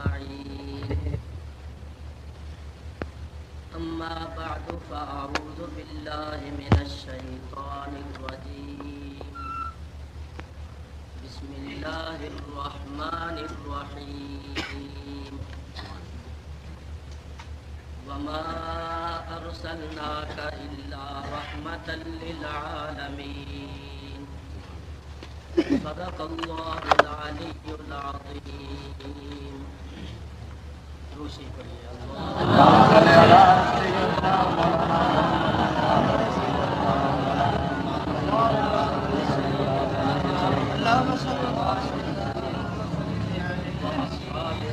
أجمعين. أما بعد فأعوذ بالله من الشيطان الرجيم. بسم الله الرحمن الرحيم. وما أرسلناك إلا رحمة للعالمين. صدق الله العلي العظيم. روشی پڑھیے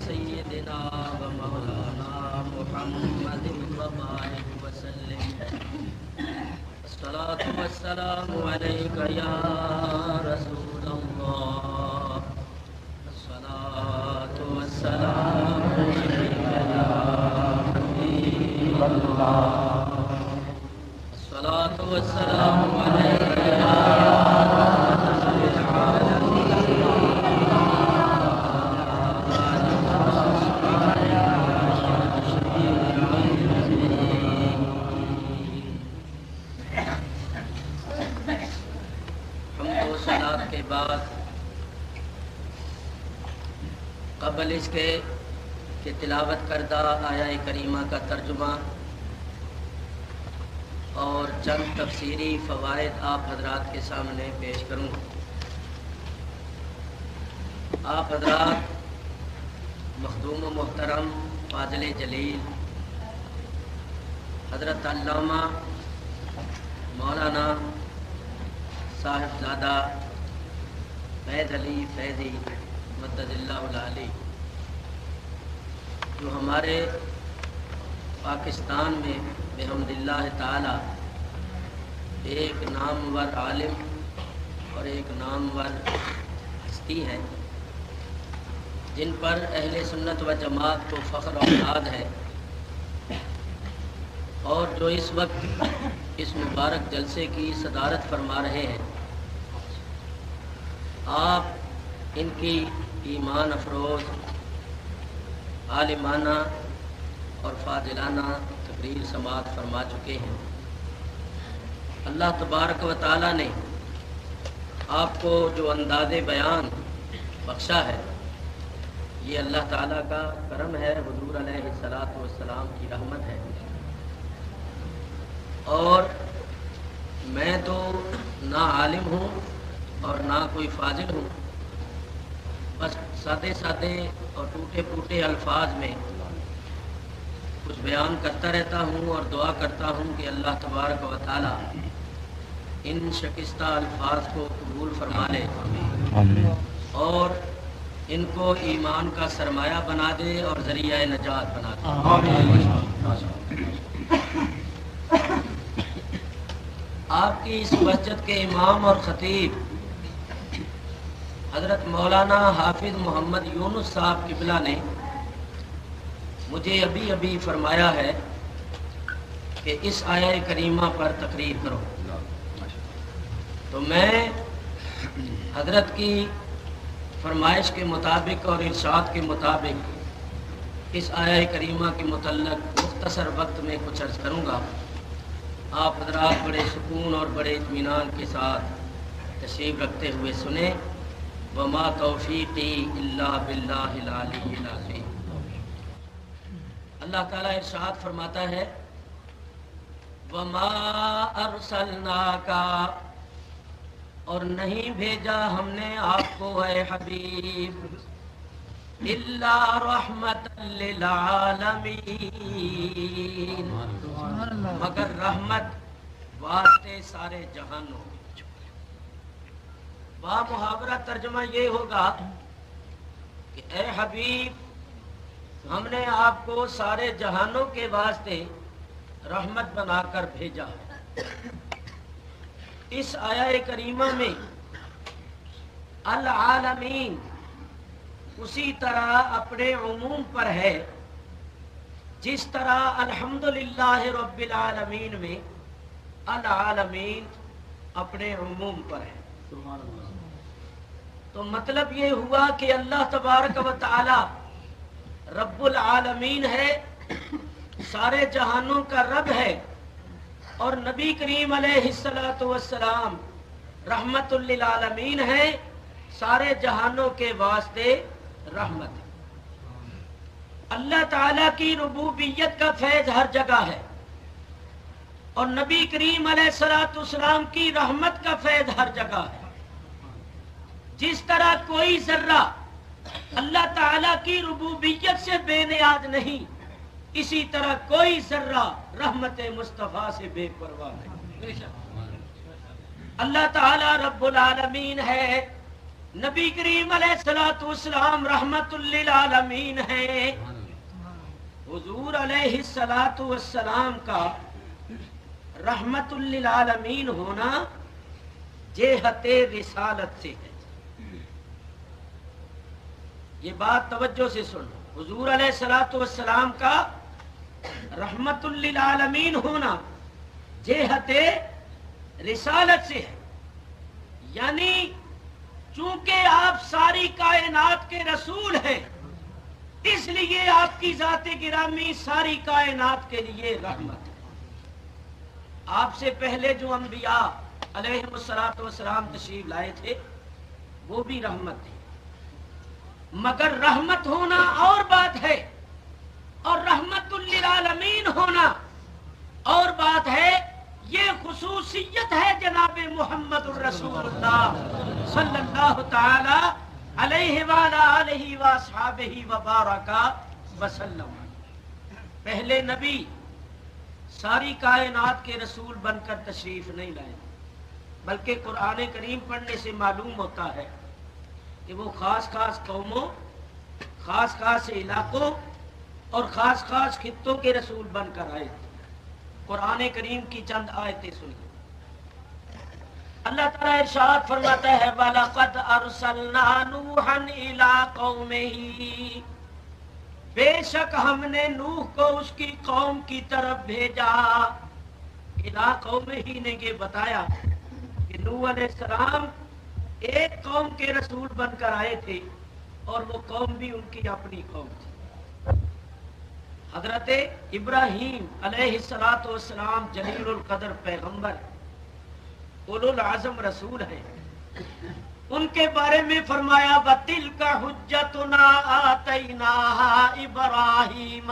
سيدنا ومولانا محمد وبارك وسلم. الصلاة والسلام عليك يا رسول الله. الصلاة والسلام عليك يا حبيب الله. الصلاة والسلام عليك يا کے بعد قبل اس کے کہ تلاوت کردہ آیہ کریمہ کا ترجمہ اور چند تفسیری فوائد آپ حضرات کے سامنے پیش کروں. آپ حضرات مخدوم و محترم فاضل جلیل حضرت علامہ مولانا صاحبزادہ فیض علی فیضی مدد اللہ العلی، جو ہمارے پاکستان میں بحمد اللہ تعالی ایک نامور عالم اور ایک نامور ہستی ہے، جن پر اہل سنت و جماعت کو فخر و اعتماد ہے، اور جو اس وقت اس مبارک جلسے کی صدارت فرما رہے ہیں. آپ ان کی ایمان افروز عالمانہ اور فاضلانہ تقریر سماعت فرما چکے ہیں. اللہ تبارک و تعالی نے آپ کو جو انداز بیان بخشا ہے، یہ اللہ تعالیٰ کا کرم ہے، حضور علیہ الصلاۃ والسلام کی رحمت ہے. اور میں تو نہ عالم ہوں اور نہ کوئی فاضل ہوں، بس سادے سادے اور ٹوٹے پھوٹے الفاظ میں کچھ بیان کرتا رہتا ہوں اور دعا کرتا ہوں کہ اللہ تبارک و تعالی ان شکستہ الفاظ کو قبول فرما لے اور ان کو ایمان کا سرمایہ بنا دے اور ذریعہ نجات بنا دے. آپ کی اس مسجد کے امام اور خطیب حضرت مولانا حافظ محمد یونس صاحب قبلہ نے مجھے ابھی فرمایا ہے کہ اس آیہ کریمہ پر تقریر کرو. تو میں حضرت کی فرمائش کے مطابق اور ارشاد کے مطابق اس آیہ کریمہ کے متعلق مختصر وقت میں کچھ عرض کروں گا. آپ حضرات بڑے سکون اور بڑے اطمینان کے ساتھ تشریف رکھتے ہوئے سنیں. وما توفیقی الا باللہ العلی العظیم. اللہ تعالیٰ ارشاد فرماتا ہے وما ارسلناک، اور نہیں بھیجا ہم نے آپ کو اے حبیب، الا رحمت للعالمین، مگر رحمت واسطے سارے جہانوں. با محاورہ ترجمہ یہ ہوگا کہ اے حبیب، ہم نے آپ کو سارے جہانوں کے واسطے رحمت بنا کر بھیجا. اس آیہ کریمہ میں العالمین اسی طرح اپنے عموم پر ہے جس طرح الحمدللہ رب العالمین میں العالمین اپنے عموم پر ہے. تو مطلب یہ ہوا کہ اللہ تبارک و تعالی رب العالمین ہے، سارے جہانوں کا رب ہے، اور نبی کریم علیہ الصلوۃ والسلام رحمت للعالمین ہے، سارے جہانوں کے واسطے رحمت ہے۔ اللہ تعالیٰ کی ربوبیت کا فیض ہر جگہ ہے، اور نبی کریم علیہ الصلوۃ والسلام کی رحمت کا فیض ہر جگہ ہے۔ جس طرح کوئی ذرہ اللہ تعالیٰ کی ربوبیت سے بے نیاز نہیں، اسی طرح کوئی ذرہ رحمت مصطفیٰ سے بے پرواہ نہیں۔ اللہ تعالیٰ رب العالمین ہے، نبی کریم علیہ الصلوۃ والسلام رحمت للعالمین ہے۔ حضور علیہ الصلوۃ والسلام کا رحمت للعالمین ہونا جہت رسالت سے ہے۔ یہ بات توجہ سے سن، حضور علیہ الصلوۃ والسلام کا رحمت للعالمین ہونا جہت رسالت سے ہے، یعنی چونکہ آپ ساری کائنات کے رسول ہیں، اس لیے آپ کی ذات گرامی ساری کائنات کے لیے رحمت ہے۔ آپ سے پہلے جو انبیاء علیہم الصلوۃ والسلام تشریف لائے تھے وہ بھی رحمت تھی، مگر رحمت ہونا اور بات ہے، اور رحمت للعالمین ہونا اور بات ہے۔ یہ خصوصیت ہے جناب محمد الرسول اللہ صلی اللہ تعالی علیہ وآلہ آلہ وصحبہ وبارک وسلم۔ پہلے نبی ساری کائنات کے رسول بن کر تشریف نہیں لائے، بلکہ قرآن کریم پڑھنے سے معلوم ہوتا ہے کہ وہ خاص خاص قوموں، خاص خاص علاقوں اور خاص خاص خطوں کے رسول بن کر آئے تھے۔ قرآن کریم کی چند آیتیں سنیے۔ اللہ تعالیٰ ارشاد فرماتا ہے وَلَقَدْ أَرْسَلْنَا نُوحًا إِلَىٰ قَوْمِهِ، بے شک ہم نے نوح کو اس کی قوم کی طرف بھیجا۔ اِلَىٰ قَوْمِهِ نے یہ بتایا کہ نوح علیہ السلام ایک قوم کے رسول بن کر آئے تھے، اور وہ قوم بھی ان کی اپنی قوم تھی۔ حضرت ابراہیم علیہ الصلوۃ والسلام جلیل القدر پیغمبر، اولو العزم رسول ہیں، ان کے بارے میں فرمایا وَتِلْكَ حُجَّتُنَا آتَيْنَاهَا إِبْرَاهِيمَ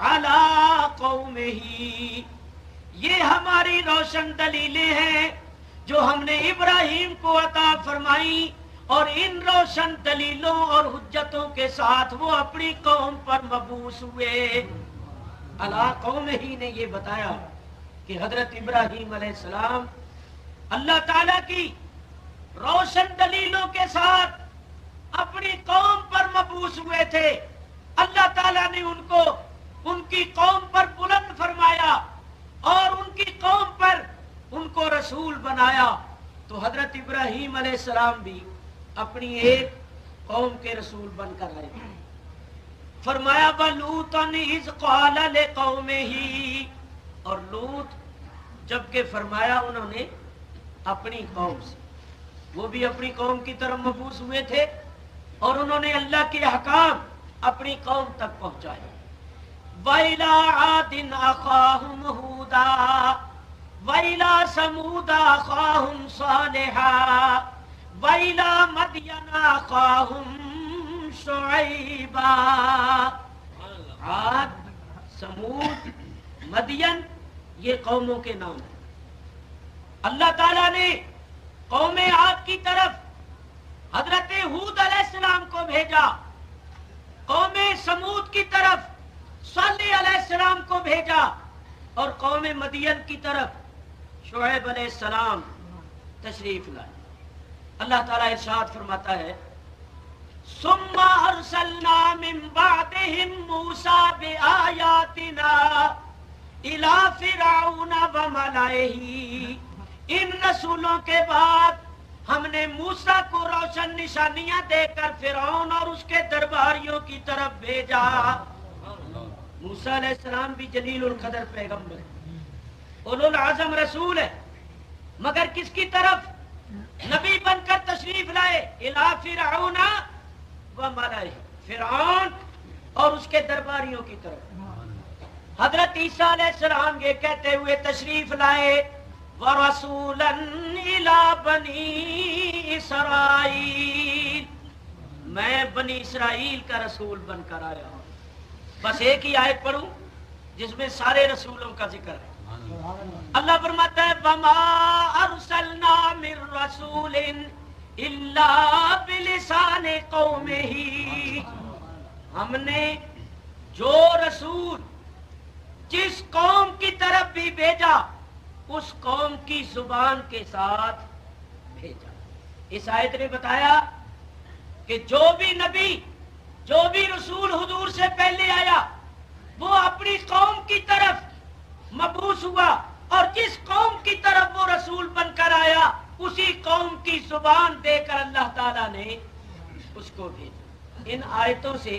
عَلَىٰ قَوْمِهِ، یہ ہماری روشن دلیلیں ہیں جو ہم نے ابراہیم کو عطا فرمائی، اور ان روشن دلیلوں اور حجتوں کے ساتھ وہ اپنی قوم پر مبعوث ہوئے۔ علی قومہ نے یہ بتایا کہ حضرت ابراہیم علیہ السلام اللہ تعالیٰ کی روشن دلیلوں کے ساتھ اپنی قوم پر مبعوث ہوئے تھے۔ اللہ تعالیٰ نے ان کو ان کی قوم پر بلند فرمایا اور ان کی قوم پر ان کو رسول بنایا۔ تو حضرت ابراہیم علیہ السلام بھی اپنی ایک قوم کے رسول بن کر آئے۔ فرمایا وَلُوطًا إِذْ قَالَ لِقَوْمِهِ، اور لوط جبکہ فرمایا انہوں نے اپنی قوم سے، وہ بھی اپنی قوم کی طرف مبعوث ہوئے تھے، اور انہوں نے اللہ کے احکام اپنی قوم تک پہنچائے۔ وَإِلَىٰ عَادٍ أَخَاهُمْ هُودًا وَإِلَىٰ ثَمُودَ أَخَاهُمْ صَالِحًا وَإِلَىٰ مَدْيَنَ أَخَاهُمْ شُعَيْبًا۔ عاد، سمود، مدین، یہ قوموں کے نام ہیں۔ اللہ تعالیٰ نے قوم عاد کی طرف حضرت ہود علیہ السلام کو بھیجا، قوم سمود کی طرف صالح علیہ السلام کو بھیجا، اور قوم مدین کی طرف شعیب علیہ السلام تشریف لائے۔ اللہ تعالیٰ ارشاد فرماتا ہے ثم ارسلنا من بعدهم موسى بآیاتنا الى فرعون وملئه، ان رسولوں کے بعد ہم نے موسیٰ کو روشن نشانیاں دے کر فرعون اور اس کے درباریوں کی طرف بھیجا۔ موسیٰ علیہ السلام بھی جلیل القدر پیغمبر ہے، اولو العزم رسول ہے، مگر کس کی طرف نبی بن کر تشریف لائے؟ الی فرعون و ملئہ، فرعون اور اس کے درباریوں کی طرف۔ حضرت عیسیٰ علیہ السلام یہ کہتے ہوئے تشریف لائے وَرَسُولًا إِلَىٰ بَنِي إِسْرَائِيلَ، میں بنی اسرائیل کا رسول بن کر آیا ہوں۔ بس ایک ہی آیت پڑھوں جس میں سارے رسولوں کا ذکر ہے۔ اللہ فرماتا ہے وَمَا أَرْسَلْنَا مِن رَّسُولٍ إِلَّا بِلِسَانِ قَوْمِهِ، ہم نے جو رسول جس قوم کی طرف بھی بھیجا اس قوم کی زبان کے ساتھ بھیجا۔ اس آیت نے بتایا کہ جو بھی نبی جو بھی رسول حضور سے پہلے آیا وہ اپنی قوم کی طرف مبعوث ہوا، اور جس قوم کی طرف وہ رسول بن کر آیا اسی قوم کی زبان دے کر اللہ تعالیٰ نے اس کو بھیجا۔ ان آیتوں سے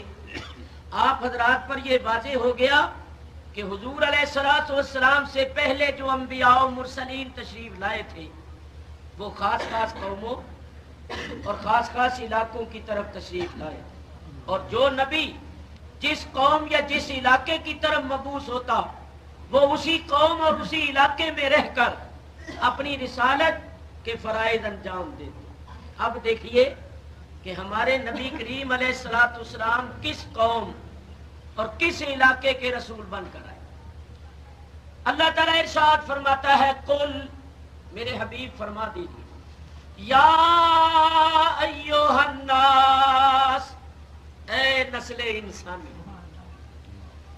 آپ حضرات پر یہ واضح ہو گیا کہ حضور علیہ السلام سے پہلے جو انبیاء و مرسلین تشریف لائے تھے وہ خاص خاص قوموں اور خاص خاص علاقوں کی طرف تشریف لائے، اور جو نبی جس قوم یا جس علاقے کی طرف مبعوث ہوتا وہ اسی قوم اور اسی علاقے میں رہ کر اپنی رسالت کے فرائض انجام دیتے۔ اب دیکھیے کہ ہمارے نبی کریم علیہ السلام کس قوم اور کس علاقے کے رسول بن کر آئے۔ اللہ تعالیٰ ارشاد فرماتا ہے قل، میرے حبیب فرما دیجیے، یا ایھا الناس، اے نسل انسانی،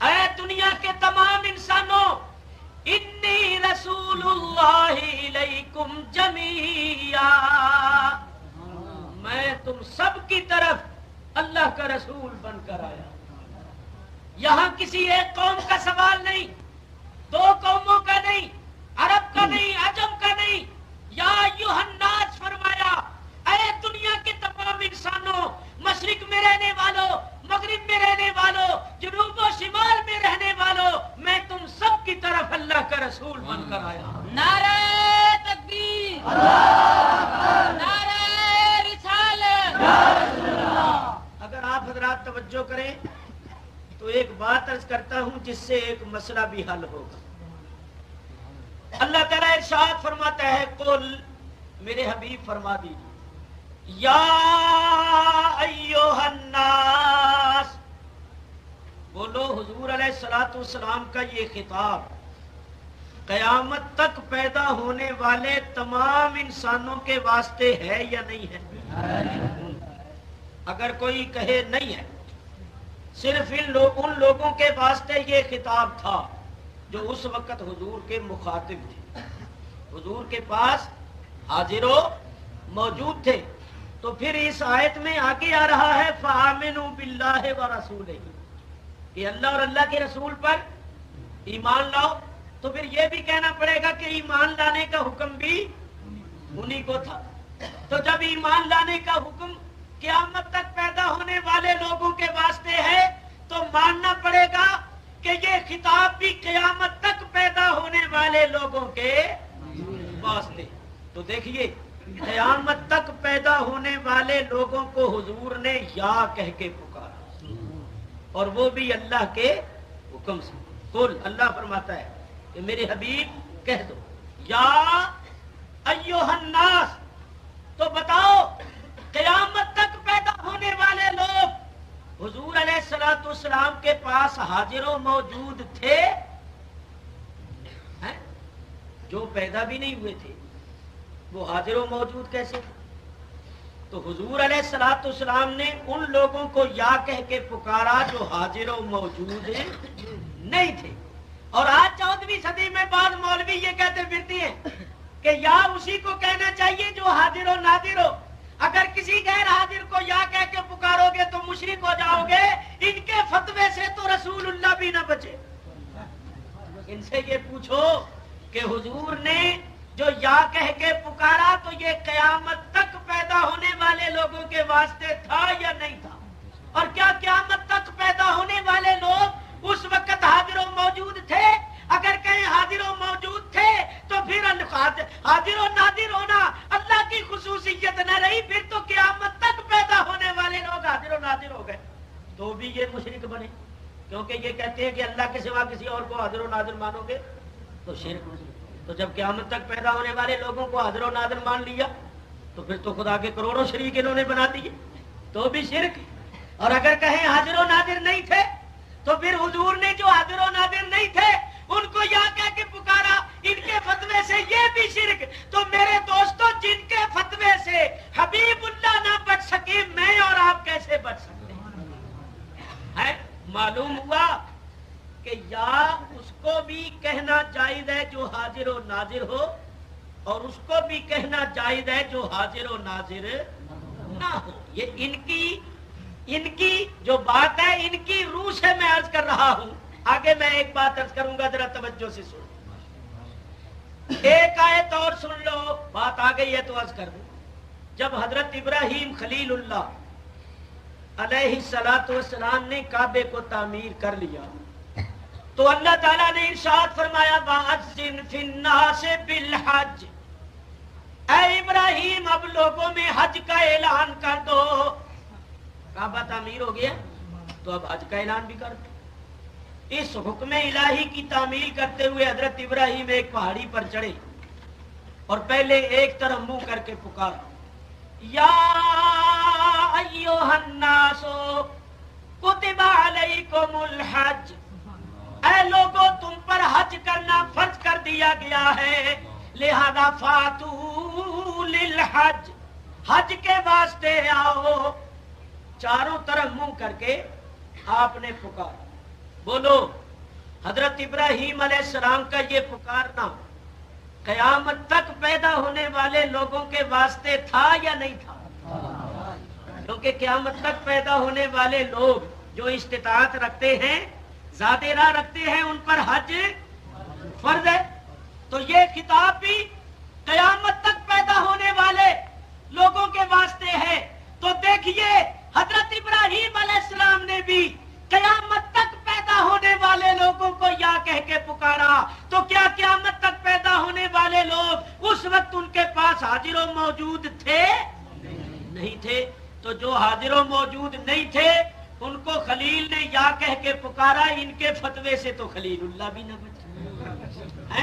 اے دنیا کے تمام انسانوں، انی رسول اللہ الیکم جمیعا، میں تم سب کی طرف اللہ کا رسول بن کر آیا۔ یہاں کسی ایک قوم کا سوال نہیں، دو قوموں کا نہیں، عرب کا نہیں، عجم کا نہیں، یا ایھا الناس فرمایا، اے دنیا کے تمام انسانوں، مشرق میں رہنے والوں، مغرب میں رہنے والوں، جنوب و شمال میں رہنے والوں، میں تم سب کی طرف اللہ کا رسول بن کر آیا۔ نعرہ تکبیر، نعرہ رسالت۔ اگر آپ حضرات توجہ کریں تو ایک بات عرض کرتا ہوں جس سے ایک مسئلہ بھی حل ہوگا۔ اللہ تعالیٰ ارشاد فرماتا ہے قل، میرے حبیب فرما دیجیے، یا ایھا الناس، بولو حضور علیہ السلام کا یہ خطاب قیامت تک پیدا ہونے والے تمام انسانوں کے واسطے ہے یا نہیں ہے؟ اگر کوئی کہے نہیں ہے، صرف ان لوگوں کے واسطے یہ خطاب تھا جو اس وقت حضور کے مخاطب تھے، حضور کے پاس حاضر و موجود تھے، تو پھر اس آیت میں آگے آ رہا ہے فآمنوا باللہ ورسولہ، کہ اللہ اور اللہ کے رسول پر ایمان لاؤ، تو پھر یہ بھی کہنا پڑے گا کہ ایمان لانے کا حکم بھی انہی کو تھا۔ تو جب ایمان لانے کا حکم قیامت تک پیدا ہونے والے لوگوں کے واسطے ہے تو ماننا پڑے گا کہ یہ خطاب بھی قیامت تک پیدا ہونے والے لوگوں کے واسطے۔ تو دیکھیے قیامت تک پیدا ہونے والے لوگوں کو حضور نے یا کہہ کے پکارا، اور وہ بھی اللہ کے حکم سے۔ قل، اللہ فرماتا ہے کہ میرے حبیب کہہ دو یا ایھا الناس، تو بتاؤ قیامت تک پیدا ہونے والے لوگ حضور علیہ السلام کے پاس حاضر و موجود تھے؟ جو پیدا بھی نہیں ہوئے تھے وہ حاضر و موجود کیسے؟ تو حضور علیہ السلام نے ان لوگوں کو یا کہہ کے پکارا جو حاضر و موجود نہیں تھے۔ اور آج 14ویں صدی میں بعض مولوی یہ کہتے پھرتی ہیں کہ یا اسی کو کہنا چاہیے جو حاضر و ناظر ہو، اگر کسی غیر حاضر کو یا کہہ کے پکارو گے تو مشرک ہو جاؤ گے، ان کے فتوے سے تو رسول اللہ بھی نہ بچے۔ ان سے یہ پوچھو کہ حضور نے جو یا کہہ کے پکارا تو یہ قیامت تک پیدا ہونے والے لوگوں کے واسطے تھا یا نہیں تھا؟ اور کیا قیامت تک پیدا ہونے والے لوگ اس وقت حاضر و موجود تھے؟ اگر کہیں حاضر و موجود تھے تو پھر حاضر و ناظر ہونا اللہ کی خصوصیت نہ رہی، پھر تو قیامت تک پیدا ہونے والے لوگ حاضر و ناظر ہو گئے۔ تو بھی یہ مشرک بنے، کیونکہ یہ کہتے ہیں کہ اللہ کے سوا کسی اور کو حاضر و ناظر مانو گے تو شرک۔ تو جب قیامت تک پیدا ہونے والے لوگوں کو حاضر و ناظر مان لیا تو پھر تو خدا کے کروڑوں شریک انہوں نے بنا دیے، تو بھی شرک۔ اور اگر کہیں حاضر و ناظر نہیں تھے تو پھر حضور نے جو حاضر و ناظر نہیں تھے ان کو یا کہہ کے پکارا ان کے فتوے سے، یہ بھی شرک۔ تو میرے دوستو، جن کے فتوے سے حبیب اللہ نہ بچ سکے، میں اور آپ کیسے بچ سکتے ہیں؟ معلوم ہوا کہ یا اس کو بھی کہنا جائز ہے جو حاضر و ناظر ہو، اور اس کو بھی کہنا جائز ہے جو حاضر و ناظر نہ ہو۔ یہ ان کی جو بات ہے، ان کی روح سے میں عرض کر رہا ہوں۔ آگے میں ایک بات عرض کروں گا، ذرا توجہ سے سن، ایک آیت اور سن لو، بات آ گئی ہے تو عرض کر دوں۔ جب حضرت ابراہیم خلیل اللہ علیہ الصلوۃ والسلام نے کعبے کو تعمیر کر لیا تو اللہ تعالیٰ نے ارشاد فرمایا وَأَذِّنْ فِي النَّاسِ بِالْحَجِّ، اے ابراہیم اب لوگوں میں حج کا اعلان کر دو۔ کعبہ تعمیر ہو گیا تو اب حج کا اعلان بھی کر دو۔ اس حکم الہی کی تعمیل کرتے ہوئے حضرت ابراہیم ایک پہاڑی پر چڑھے اور پہلے ایک طرف منہ کر کے پکارا، یا ایھا الناس کتب علیکم الحج، اے لوگوں تم پر حج کرنا فرض کر دیا گیا ہے، لہذا فاتو للحج، حج کے واسطے آؤ۔ چاروں طرف منہ کر کے آپ نے پکارا۔ بولو، حضرت ابراہیم علیہ السلام کا یہ پکارنا قیامت تک پیدا ہونے والے لوگوں کے واسطے تھا یا نہیں تھا؟ کیونکہ قیامت تک پیدا ہونے والے لوگ جو استطاعت رکھتے ہیں، ذات راہ رکھتے ہیں، ان پر حج فرض ہے۔ تو یہ خطاب بھی قیامت تک پیدا ہونے والے لوگوں کے واسطے ہے۔ تو دیکھیے حضرت ابراہیم علیہ السلام نے بھی قیامت تک پیدا ہونے والے لوگوں کو یا کہہ کے پکارا، تو کیا قیامت تک پیدا ہونے والے لوگ اس وقت ان کے پاس حاضر و موجود تھے؟ نہیں تھے۔ تو جو حاضر و موجود نہیں تھے ان کو خلیل نے یا کہہ کے پکارا، ان کے فتوے سے تو خلیل اللہ بھی نہ بچے،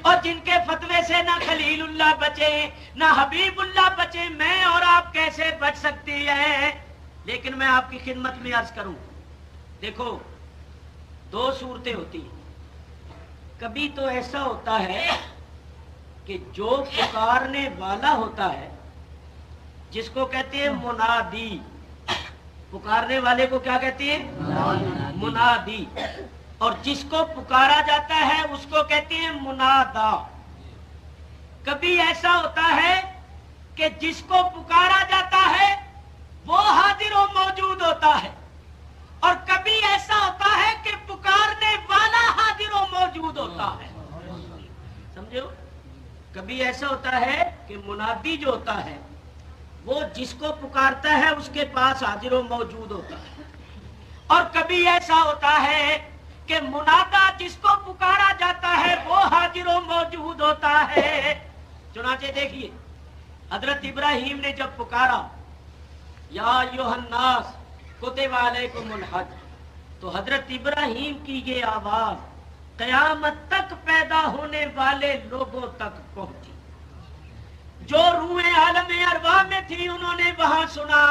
اور جن کے فتوے سے نہ خلیل اللہ بچے نہ حبیب اللہ بچے، میں اور آپ کیسے بچ سکتے ہیں؟ لیکن میں آپ کی خدمت میں عرض کروں، دیکھو دو صورتیں ہوتی ہیں۔ کبھی تو ایسا ہوتا ہے کہ جو پکارنے والا ہوتا ہے، جس کو کہتے ہیں منادی، پکارنے والے کو کیا کہتے ہیں؟ منادی۔ اور جس کو پکارا جاتا ہے اس کو کہتے ہیں منادا۔ کبھی ایسا ہوتا ہے کہ جس کو پکارا جاتا ہے وہ حاضر و موجود ہوتا ہے، اور کبھی ایسا ہوتا ہے کہ پکارنے والا حاضر و موجود ہوتا ہے۔ سمجھو، کبھی ایسا ہوتا ہے کہ منادی جو ہوتا ہے وہ جس کو پکارتا ہے اس کے پاس حاضر و موجود ہوتا ہے، اور کبھی ایسا ہوتا ہے کہ منادا جس کو پکارا جاتا ہے وہ حاضر و موجود ہوتا ہے۔ چنانچہ دیکھیے حضرت ابراہیم نے جب پکارا یا ایھا الناس کتب علیکم الحج، تو حضرت ابراہیم کی یہ آواز قیامت تک پیدا ہونے والے لوگوں تک پہنچی۔ جو روحیں عالم ارواح میں تھی انہوں نے وہاں سنا،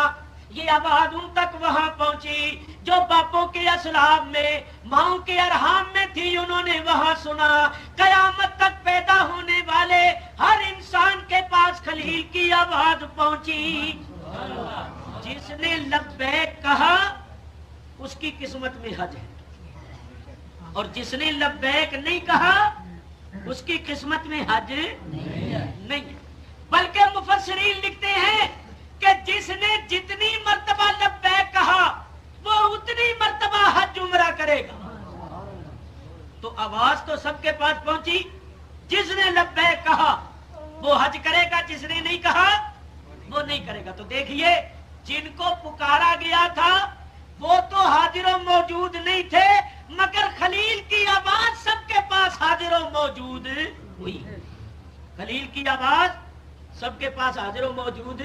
یہ آواز ان تک وہاں پہنچی۔ جو باپوں کے اسلاب میں، ماؤں کے ارحام میں تھی انہوں نے وہاں سنا۔ قیامت تک پیدا ہونے والے ہر انسان کے پاس خلیل کی آواز پہنچی۔ جس نے لبیک کہا اس کی قسمت میں حج ہے، اور جس نے لبیک نہیں کہا اس کی قسمت میں حج نہیں ہے۔ بلکہ مفسرین لکھتے ہیں کہ جس نے جتنی مرتبہ لبیک کہا وہ اتنی مرتبہ حج عمرہ کرے گا۔ تو آواز تو سب کے پاس پہنچی، جس نے لبیک کہا وہ حج کرے گا، جس نے نہیں کہا وہ نہیں کرے گا۔ تو دیکھیے جن کو پکارا گیا تھا وہ تو حاضر و موجود نہیں تھے، مگر خلیل کی آواز سب کے پاس حاضر و موجود ہوئی۔ خلیل کی آواز سب کے پاس حاضر و موجود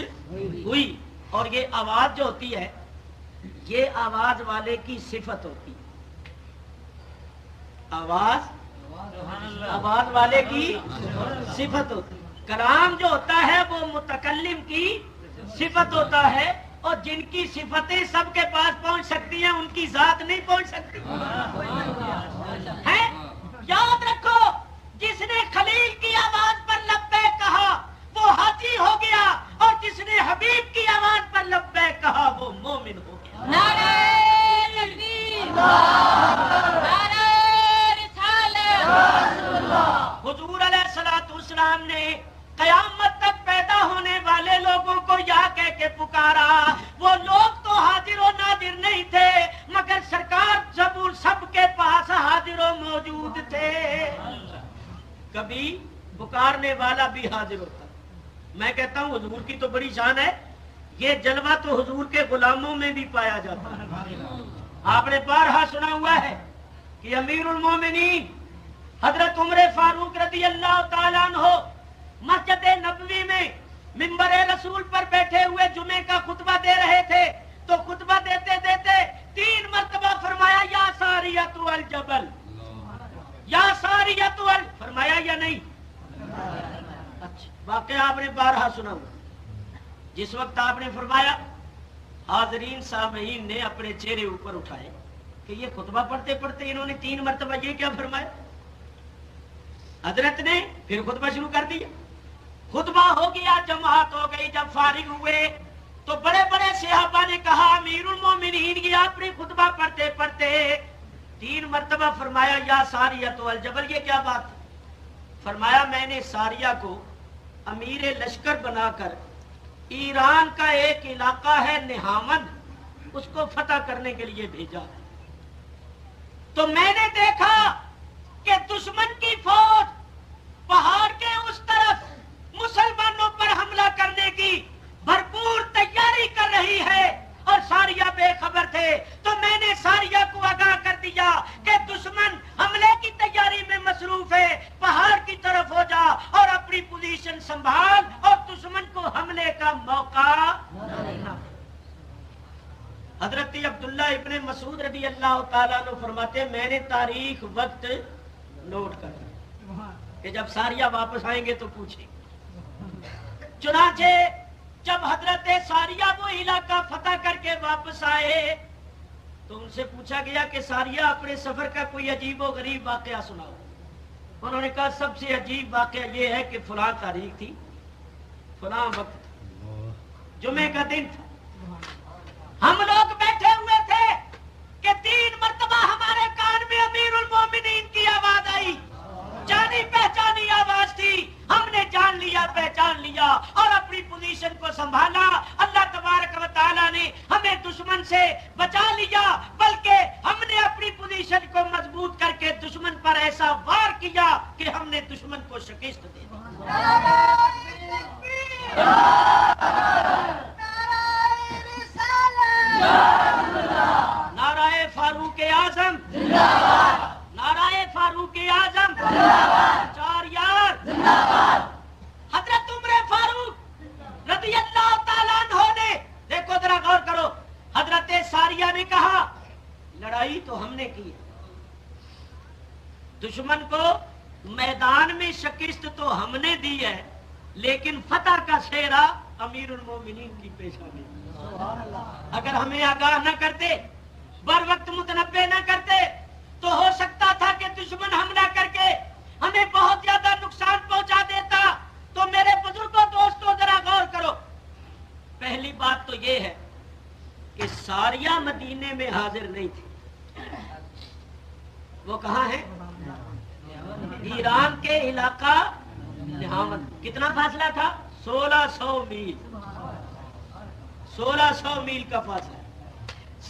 ہوئی۔ اور یہ آواز جو ہوتی ہے یہ آواز والے کی صفت ہوتی، آواز والے کی صفت ہوتی، کلام جو ہوتا ہے وہ متکلم کی صفت ہوتا ہے، اور جن کی صفتیں سب کے پاس پہنچ سکتی ہیں ان کی ذات نہیں پہنچ سکتی ہے۔ یاد رکھو، جس نے خلیل کی آواز پر لبیک کہا وہ حاجی ہو گیا، اور جس نے حبیب کی آواز پر لبیک کہا وہ مومن ہو گیا۔ نعرہ تکبیر، نعرہ رسالت۔ حضور علیہ الصلوۃ والسلام نے قیامت تک پیدا ہونے والے لوگوں کو یا کہہ کے پکارا، وہ لوگ تو حاضر و ناظر نہیں تھے مگر سرکار سب کے پاس حاضر و موجود تھے۔ کبھی پکارنے والا بھی حاضر ہوتا۔ میں کہتا ہوں حضور کی تو بڑی شان ہے، یہ جلوہ تو حضور کے غلاموں میں بھی پایا جاتا ہے۔ آپ نے بارہا سنا ہوا ہے کہ امیر المومنین حضرت عمر فاروق رضی اللہ تعالیٰ عنہ مسجد نبوی میں منبر رسول پر بیٹھے ہوئے جمعے کا خطبہ دے رہے تھے، تو خطبہ دیتے دیتے 3 مرتبہ فرمایا یا ساریۃ الجبل، یا ساریۃ فرمایا یا نہیں؟ اچھا، واقعہ آپ نے بارہا سنا ہوا۔ جس وقت آپ نے فرمایا، حاضرین سامعین نے اپنے چہرے اوپر اٹھائے کہ یہ خطبہ پڑھتے پڑھتے انہوں نے 3 مرتبہ یہ کیا فرمایا؟ حضرت نے پھر خطبہ شروع کر دیا۔ خطبہ ہو گیا، جماعت ہو گئی، جب فارغ ہوئے تو بڑے بڑے صحابہ نے کہا امیر المومنین یہ اپنی خطبہ پڑھتے پڑھتے 3 مرتبہ فرمایا یا ساریۃ الجبل، یہ کیا بات ہے؟ فرمایا میں نے ساریہ کو امیر لشکر بنا کر ایران کا ایک علاقہ ہے نہامن، اس کو فتح کرنے کے لیے بھیجا ہے، تو میں نے دیکھا کہ دشمن کی فوج پہاڑ کے اس طرف مسلمانوں پر حملہ کرنے کی بھرپور تیاری کر رہی ہے، اور ساریہ بے خبر تھے، تو میں نے ساریہ کو آگاہ کر دیا کہ دشمن حملے کی تیاری میں مصروف ہے، پہاڑ کی طرف ہو جا اور اپنی پوزیشن سنبھال اور دشمن کو حملے کا موقع نہ۔ حضرت عبداللہ ابن مسعود رضی اللہ تعالیٰ عنہ فرماتے ہیں میں نے تاریخ وقت نوٹ کر کہ جب ساریہ واپس آئیں گے تو پوچھیں۔ چنانچہ جب حضرت ساریہ وہ علاقہ فتح کر کے واپس آئے تو ان سے پوچھا گیا کہ ساریہ اپنے سفر کا کوئی عجیب و غریب واقعہ سناؤ۔ انہوں نے کہا سب سے عجیب واقعہ یہ ہے کہ فلاں تاریخ تھی، فلاں وقت تھا، جمعے کا دن تھا، ہم لوگ بیٹھے ہوئے تھے کہ 3 مرتبہ ہمارے کان میں امیر المومنین کی آواز آئی، جانی پہچانی آواز تھی، ہم نے جان لیا، پہچان لیا اور اپنی پوزیشن کو سنبھالا۔ اللہ تبارک و تعالیٰ نے ہمیں دشمن سے بچا لیا، بلکہ ہم نے اپنی پوزیشن کو مضبوط کر کے دشمن پر ایسا وار کیا کہ ہم نے دشمن کو شکست دے دی۔ نعرہ فاروق اعظم، نعرہ فاروق اعظم، 4 یار۔ حضرت عمر فاروق رضی اللہ تعالیٰ عنہ نے، دیکھو ذرا غور کرو، حضرت ساریہ نے کہا لڑائی تو ہم نے کی، دشمن کو میدان میں شکست تو ہم نے دی ہے، لیکن فتح کا سہرا امیر المومنین کی پیشانی۔ اگر ہمیں آگاہ نہ کرتے، بر وقت متنبہ نہ کرتے، تو ہو سکتا تھا کہ دشمن حملہ کر کے ہمیں بہت زیادہ نقصان پہنچا دیتا۔ تو میرے بزرگوں دوستوں ذرا غور کرو، پہلی بات تو یہ ہے کہ ساریہ مدینے میں حاضر نہیں تھی، وہ کہاں ہے؟ ایران کے علاقہ نہامن۔ کتنا فاصلہ تھا؟ 1600 میل، 1600 میل کا فاصلہ۔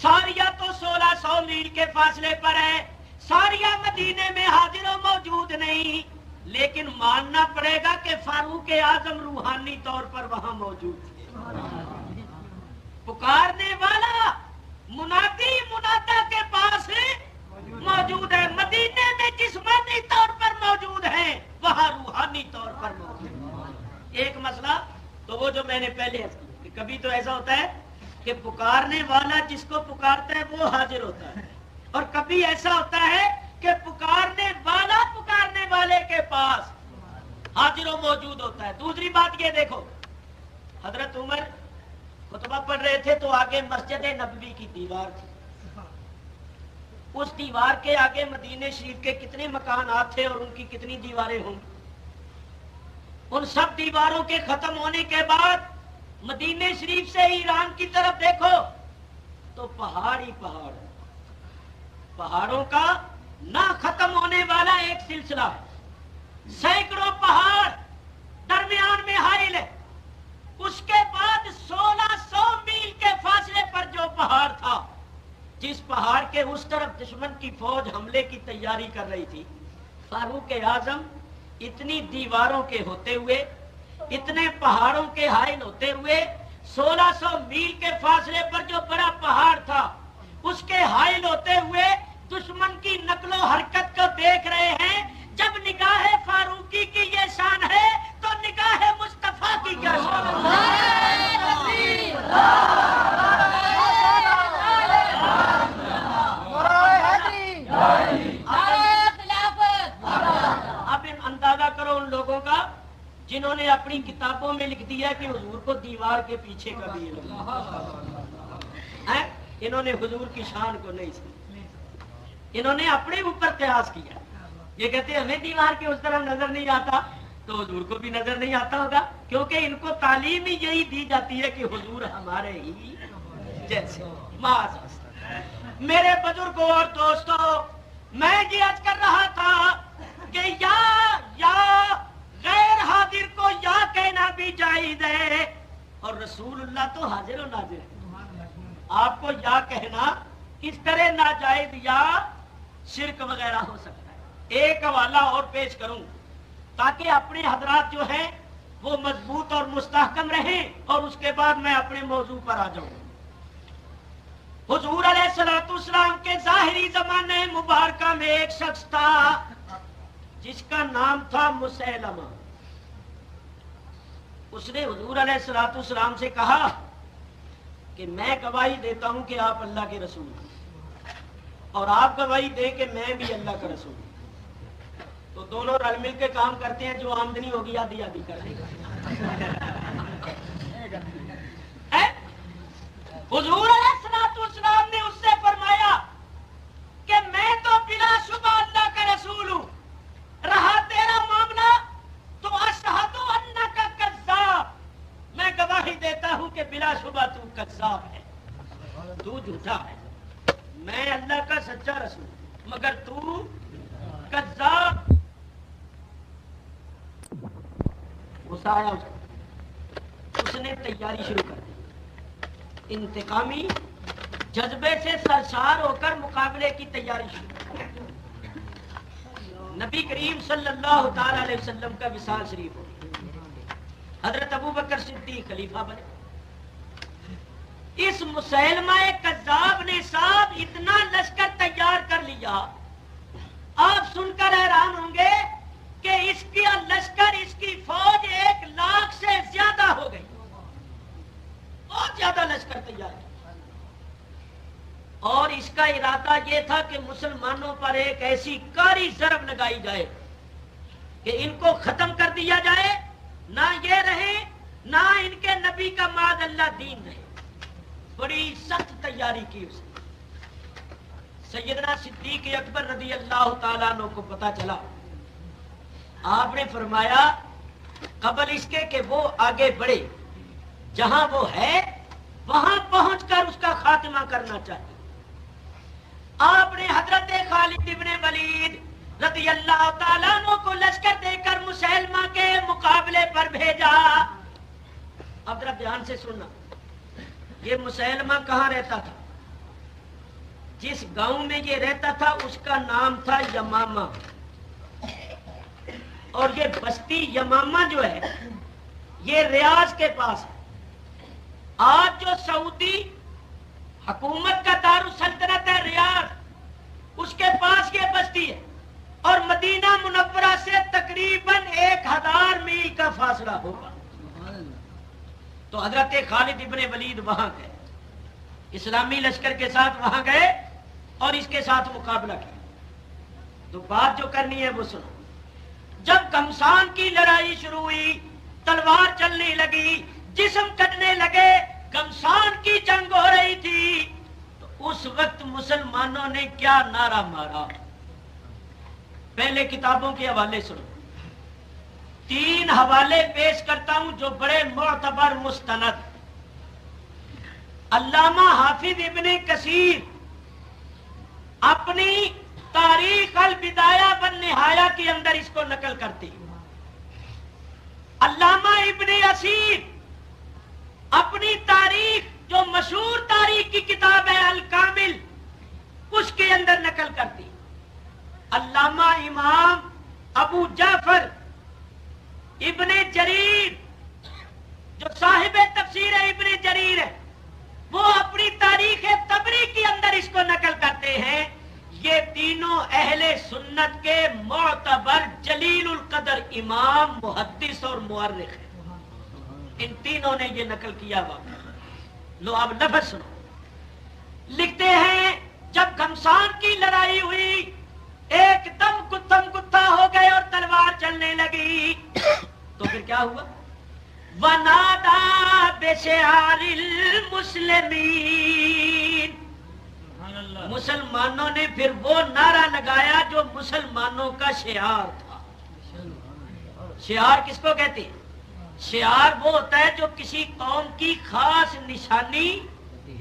ساریہ تو 1600 میل کے فاصلے پر ہے، ساریہ مدینے میں حاضر و موجود نہیں، لیکن ماننا پڑے گا کہ فاروق اعظم روحانی طور پر وہاں موجود تھے۔ پکارنے والا منادی منادا کے پاس موجود ہے، مدینے میں جسمانی طور پر موجود ہے، وہاں روحانی طور پر موجود ہے۔ ایک مسئلہ تو وہ جو میں نے پہلے کہ کبھی تو ایسا ہوتا ہے کہ پکارنے والا جس کو پکارتا ہے وہ حاضر ہوتا ہے، اور کبھی ایسا ہوتا ہے کہ پکارنے والا پکارنے والے کے پاس حاضر و موجود ہوتا ہے۔ دوسری بات یہ دیکھو، حضرت عمر خطبہ پڑھ رہے تھے تو آگے مسجد نبوی کی دیوار تھی، اس دیوار کے آگے مدینے شریف کے کتنے مکانات تھے اور ان کی کتنی دیواریں ہوں گی۔ ان سب دیواروں کے ختم ہونے کے بعد مدینے شریف سے ایران کی طرف دیکھو تو پہاڑ ہی پہاڑ، پہاڑوں کا نہ ختم ہونے والا ایک سلسلہ ہے، سینکڑوں پہاڑ درمیان میں حائل ہے۔ اس کے بعد 1600 میل کے فاصلے پر جو پہاڑ تھا، جس پہاڑ کے اس طرف دشمن کی فوج حملے کی تیاری کر رہی تھی، فاروق اعظم اتنی دیواروں کے ہوتے ہوئے، اتنے پہاڑوں کے حائل ہوتے ہوئے 1600 میل کے فاصلے پر جو بڑا پہاڑ تھا اس کے حائل ہوتے ہوئے دشمن کی نقل و حرکت کو دیکھ رہے ہیں۔ جب نگاہ فاروقی کی یہ شان ہے تو نگاہ مصطفیٰ کی کیا شان اب اندازہ کرو ان لوگوں کا جنہوں نے اپنی کتابوں میں لکھ دیا کہ حضور کو دیوار کے پیچھے کر دیا، انہوں نے حضور کی شان کو نہیں سمجھا، انہوں نے اپنے اوپر قیاس کیا۔ یہ کہتے ہیں ہمیں دیوار کے اس طرف نظر نہیں آتا تو حضور کو بھی نظر نہیں آتا ہوگا، کیونکہ ان کو تعلیم ہی یہی دی جاتی ہے کہ حضور ہمارے ہی جیسے۔ میرے بزرگوں اور دوستوں، میں یہ عرض کر رہا تھا کہ یا غیر حاضر کو یا کہنا بھی جائز ہے، اور رسول اللہ تو حاضر و ناظر ہے، آپ کو یا کہنا اس طرح ناجائز یا شرک وغیرہ ہو سکتا ہے۔ ایک حوالہ اور پیش کروں تاکہ اپنے حضرات جو ہیں وہ مضبوط اور مستحکم رہیں، اور اس کے بعد میں اپنے موضوع پر آ جاؤں۔ حضور علیہ الصلوۃ والسلام کے ظاہری زمانے مبارکہ میں ایک شخص تھا جس کا نام تھا مسیلمہ۔ اس نے حضور علیہ الصلوۃ والسلام سے کہا کہ میں گواہی دیتا ہوں کہ آپ اللہ کے رسول ہیں، اور آپ گواہی دیں کہ میں بھی اللہ کا رسول ہوں، تو دونوں رل مل کے کام کرتے ہیں، جو آمدنی ہوگی آدھی آدھی کر دیں گے۔ حضور علیہ الصلوۃ والسلام نے اس سے فرمایا کہ میں تو بلا شبہ اللہ کا رسول ہوں، رہا تیرا معاملہ تو اشہد انک کذاب، میں گواہی دیتا ہوں کہ بلا شبہ تو کذاب ہے، تو جھوٹا ہے، میں اللہ کا سچا رسول ہوں مگر تو کذاب۔ غصہ آیا اس نے تیاری شروع کر دی، انتقامی جذبے سے سرشار ہو کر مقابلے کی تیاری شروع کر دی۔ نبی کریم صلی اللہ تعالی علیہ وسلم کا وصال شریف ہو، حضرت ابوبکر صدیق خلیفہ بنے۔ اس مسیلمہ کذاب نے صاحب اتنا لشکر تیار کر لیا، آپ سن کر حیران ہوں گے کہ اس کی لشکر، اس کی فوج 1 لاکھ سے زیادہ ہو گئی، بہت زیادہ لشکر تیار کیا، اور اس کا ارادہ یہ تھا کہ مسلمانوں پر ایک ایسی کاری ضرب لگائی جائے کہ ان کو ختم کر دیا جائے، نہ یہ رہے نہ ان کے نبی کا معاذ اللہ دین رہے۔ بڑی سخت تیاری کی اس نے۔ سیدنا صدیق اکبر رضی اللہ تعالیٰ عنہ کو پتا چلا، آپ نے فرمایا قبل اس کے کہ وہ آگے بڑھے، جہاں وہ ہے وہاں پہنچ کر اس کا خاتمہ کرنا چاہیے۔ آپ نے حضرت خالد ابن ولید رضی اللہ تعالیٰ عنہ کو لشکر دے کر مسیلمہ کے مقابلے پر بھیجا۔ اب ذرا دھیان سے سننا، یہ مسیلمہ کہاں رہتا تھا؟ جس گاؤں میں یہ رہتا تھا اس کا نام تھا یمامہ، اور یہ بستی یمامہ جو ہے یہ ریاض کے پاس ہے۔ آج جو سعودی حکومت کا دارالسلطنت ہے ریاض، اس کے پاس یہ بستی ہے، اور مدینہ منورہ سے تقریباً 1000 میل کا فاصلہ ہوگا۔ تو حضرت خالد ابن ولید وہاں گئے، اسلامی لشکر کے ساتھ وہاں گئے اور اس کے ساتھ مقابلہ کیا. تو بات جو کرنی ہے وہ سنو. جب گھمسان کی لڑائی شروع ہوئی، تلوار چلنے لگی، جسم کٹنے لگے، گھمسان کی جنگ ہو رہی تھی، تو اس وقت مسلمانوں نے کیا نعرہ مارا. پہلے کتابوں کے حوالے سنو. 3 حوالے پیش کرتا ہوں جو بڑے معتبر مستند. علامہ حافظ ابن کثیر اپنی تاریخ البدایہ والنہایہ کے اندر اس کو نقل کرتے ہیں. علامہ ابن اسیر اپنی تاریخ جو مشہور تاریخ کی کتاب ہے الکامل اس کے اندر نقل کرتی. علامہ امام ابو جعفر ابن جریر جو صاحب تفسیر ابن جریر ہے وہ اپنی تاریخ طبری کے اندر اس کو نقل کرتے ہیں. یہ تینوں اہل سنت کے معتبر جلیل القدر امام محدث اور مورخ ہیں. ان تینوں نے یہ نقل کیا ہوا. لو اب لفظ سنو. لکھتے ہیں جب گھمسان کی لڑائی ہوئی ایک دم کتم کتا ہو گئے اور تلوار چلنے لگی تو پھر کیا ہوا؟ وَنَادَى بِشِعَارِ الْمُسْلِمِينَ. مسلمانوں نے پھر وہ نعرہ لگایا جو مسلمانوں کا شعار تھا. شعار کس کو کہتے ہیں؟ شعار وہ ہوتا ہے جو کسی قوم کی خاص نشانی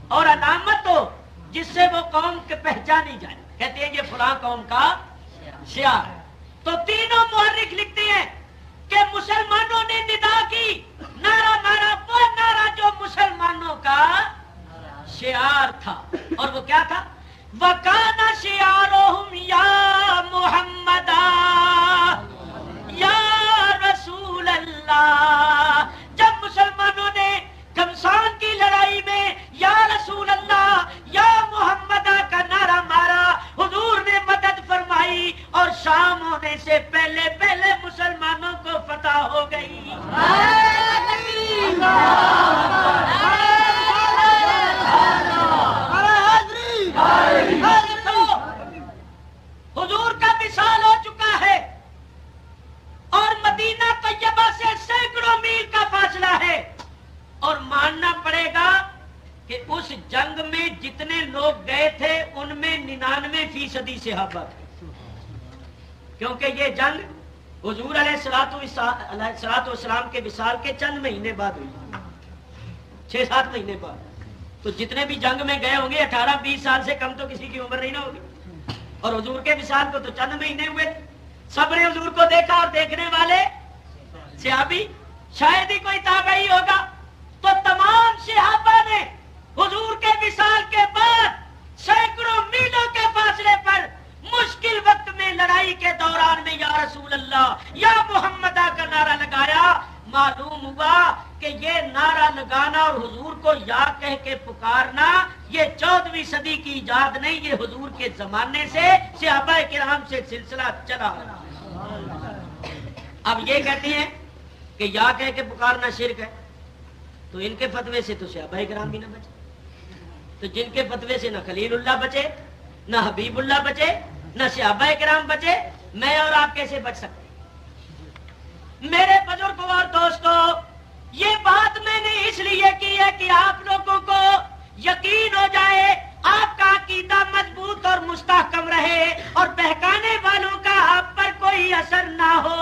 اور علامت ہو جس سے وہ قوم کے پہچانی جائے. کہتے ہیں یہ فلاں قوم کا شعار. تو تینوں مورخ لکھتے ہیں کہ مسلمانوں نے ندا کی، نعرہ مارا وہ نعرہ جو مسلمانوں کا شعار تھا. اور وہ کیا تھا؟ وَكَانَ شِعَارُهُمْ يَا مُحَمَّدًا يَا رَسُولَ اللَّهِ. جب مسلمانوں نے گھمسان کی لڑائی میں یا رسول اللہ یا محمدہ کا نعرہ مارا، حضور نے مدد فرمائی اور شام ہونے سے پہلے پہلے مسلمانوں کو فتح ہو گئی. حضور کا وصال ہو چکا ہے اور مدینہ طیبہ سے سینکڑوں میل کا فاصلہ ہے. اور ماننا پڑے گا کہ اس جنگ میں جتنے لوگ گئے تھے ان میں 99% صحابہ تھے. کیونکہ یہ جنگ حضور علیہ الصلوۃ والسلام کے وصال کے چند مہینے بعد ہوئی، 6-7 مہینے بعد. تو جتنے بھی جنگ میں گئے ہوں گے 18-20 سال سے کم تو کسی کی عمر نہیں نہ ہوگی. اور حضور کے وصال کو تو چند مہینے ہوئے. سب نے حضور کو دیکھا اور دیکھنے والے صحابی شاید ہی کوئی تابعی ہوگا. تو تمام صحابہ نے حضور کے وصال کے بعد سینکڑوں میلوں کے فاصلے پر مشکل وقت میں لڑائی کے دوران میں یا رسول اللہ یا محمدہ کا نعرہ لگایا. معلوم ہوا کہ یہ نعرہ لگانا اور حضور کو یا کہہ کے پکارنا یہ 14ویں صدی کی ایجاد نہیں، یہ حضور کے زمانے سے صحابہ کرام سے سلسلہ چلا. اب یہ کہتے ہیں کہ یا کہہ کے پکارنا شرک ہے، تو ان کے فتوے سے تو صحابہ کرام بھی نہ بچے. تو جن کے فتوے سے نہ خلیل اللہ بچے، نہ حبیب اللہ بچے، نہ صحابہ کرام بچے، میں اور آپ کیسے بچ سکتے؟ میرے بزرگوں اور دوستو، یہ بات میں نے اس لیے کی ہے کہ آپ لوگوں کو یقین ہو جائے، آپ کا عقیدہ مضبوط اور مستحکم رہے اور بہکانے والوں کا آپ پر کوئی اثر نہ ہو.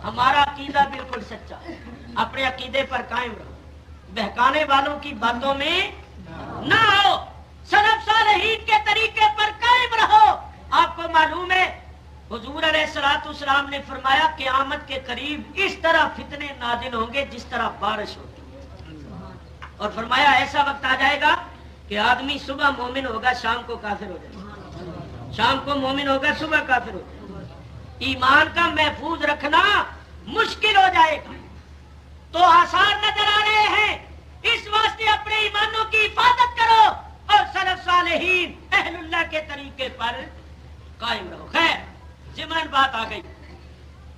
ہمارا عقیدہ بالکل سچا ہے. اپنے عقیدے پر قائم رہو، بہکانے والوں کی باتوں میں نہ ہو، سلف صالحین کے طریقے پر قائم رہو. آپ کو معلوم ہے حضور علیہ الصلوۃ والسلام نے فرمایا قیامت کے قریب اس طرح فتنے نازل ہوں گے جس طرح بارش ہوتی ہے. اور فرمایا ایسا وقت آ جائے گا کہ آدمی صبح مومن ہوگا شام کو کافر ہو جائے گا، شام کو مومن ہوگا صبح کافر ہو جائے گا. ایمان کا محفوظ رکھنا مشکل ہو جائے گا. تو آثار نظر آ رہے ہیں، اس واسطے اپنے ایمانوں کی حفاظت کرو اور سلف صالحین اہل اللہ کے طریقے پر قائم رہو. خیر ضمن بات آ گئی.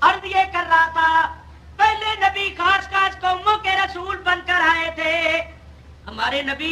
عرض یہ کر رہا تھا پہلے نبی خاص خاص قوموں کے رسول بن کر آئے تھے. ہمارے نبی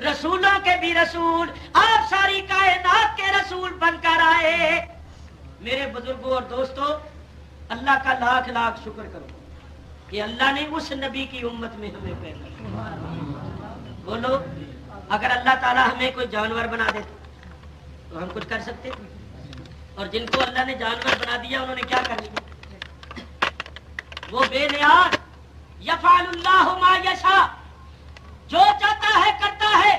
رسولوں کے بھی رسول، آپ ساری کائنات کے رسول بن کر آئے۔ میرے بزرگوں اور دوستوں، اللہ کا لاکھ لاکھ شکر کرو کہ اللہ نے اس نبی کی امت میں ہمیں پیدا کیا۔ بولو، اگر اللہ تعالیٰ ہمیں کوئی جانور بنا دیتا تو ہم کچھ کر سکتے تھے؟ اور جن کو اللہ نے جانور بنا دیا انہوں نے کیا کر لیا؟ وہ بے نیاز، یفعل اللہ ما یشاء، جو چاہتا ہے کرتا ہے،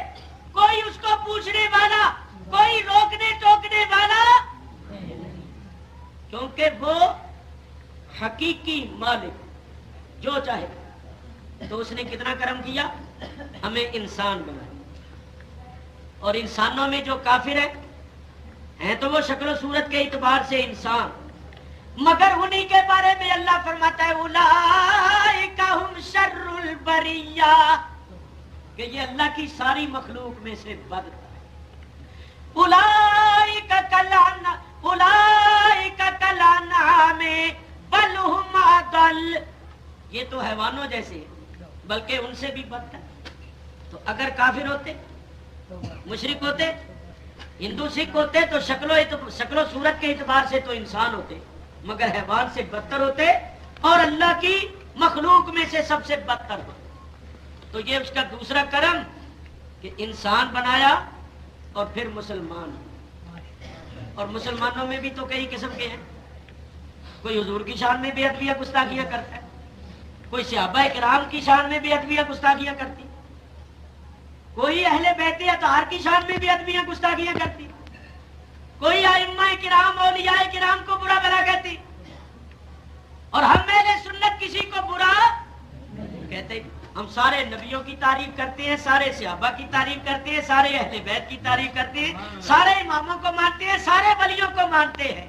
کوئی اس کو پوچھنے والا، کوئی روکنے ٹوکنے والا، کیونکہ وہ حقیقی مالک جو چاہے۔ تو اس نے کتنا کرم کیا، ہمیں انسان بنایا۔ اور انسانوں میں جو کافر ہیں تو وہ شکل و صورت کے اعتبار سے انسان، مگر انہی کے بارے میں اللہ فرماتا ہے اولئک ھم شر البریہ، کہ یہ اللہ کی ساری مخلوق میں سے بدتر ہے۔ اولئک کالانعام بل ھم اضل، یہ تو حیوانوں جیسے ہیں بلکہ ان سے بھی بدتر۔ تو اگر کافر ہوتے، مشرک ہوتے، ہندو سکھ ہوتے تو شکل و صورت کے اعتبار سے تو انسان ہوتے، مگر حیوان سے بدتر ہوتے اور اللہ کی مخلوق میں سے سب سے بدتر ہوتے۔ تو یہ اس کا دوسرا کرم کہ انسان بنایا اور پھر مسلمان۔ اور مسلمانوں میں بھی تو کئی قسم کے ہیں، کوئی حضور کی شان میں بے ادبیہ گستاخیاں کرتا ہے، کوئی صحابہ کرام کی شان میں بے ادبیہ گستاخیاں کرتی، کوئی اہل بیت اطہار کی شان میں بھی ادبیاں گستاخیاں کرتی، کوئی ائمہ کرام اولیاء کرام کو برا بھلا کہتی، اور ہم اہل سنت کسی کو برا کہتے۔ ہم سارے نبیوں کی تعریف کرتے ہیں، سارے صحابہ کی تعریف کرتے ہیں، سارے اہل بیت کی تعریف کرتے ہیں، سارے اماموں کو مانتے ہیں، سارے ولیوں کو مانتے ہیں،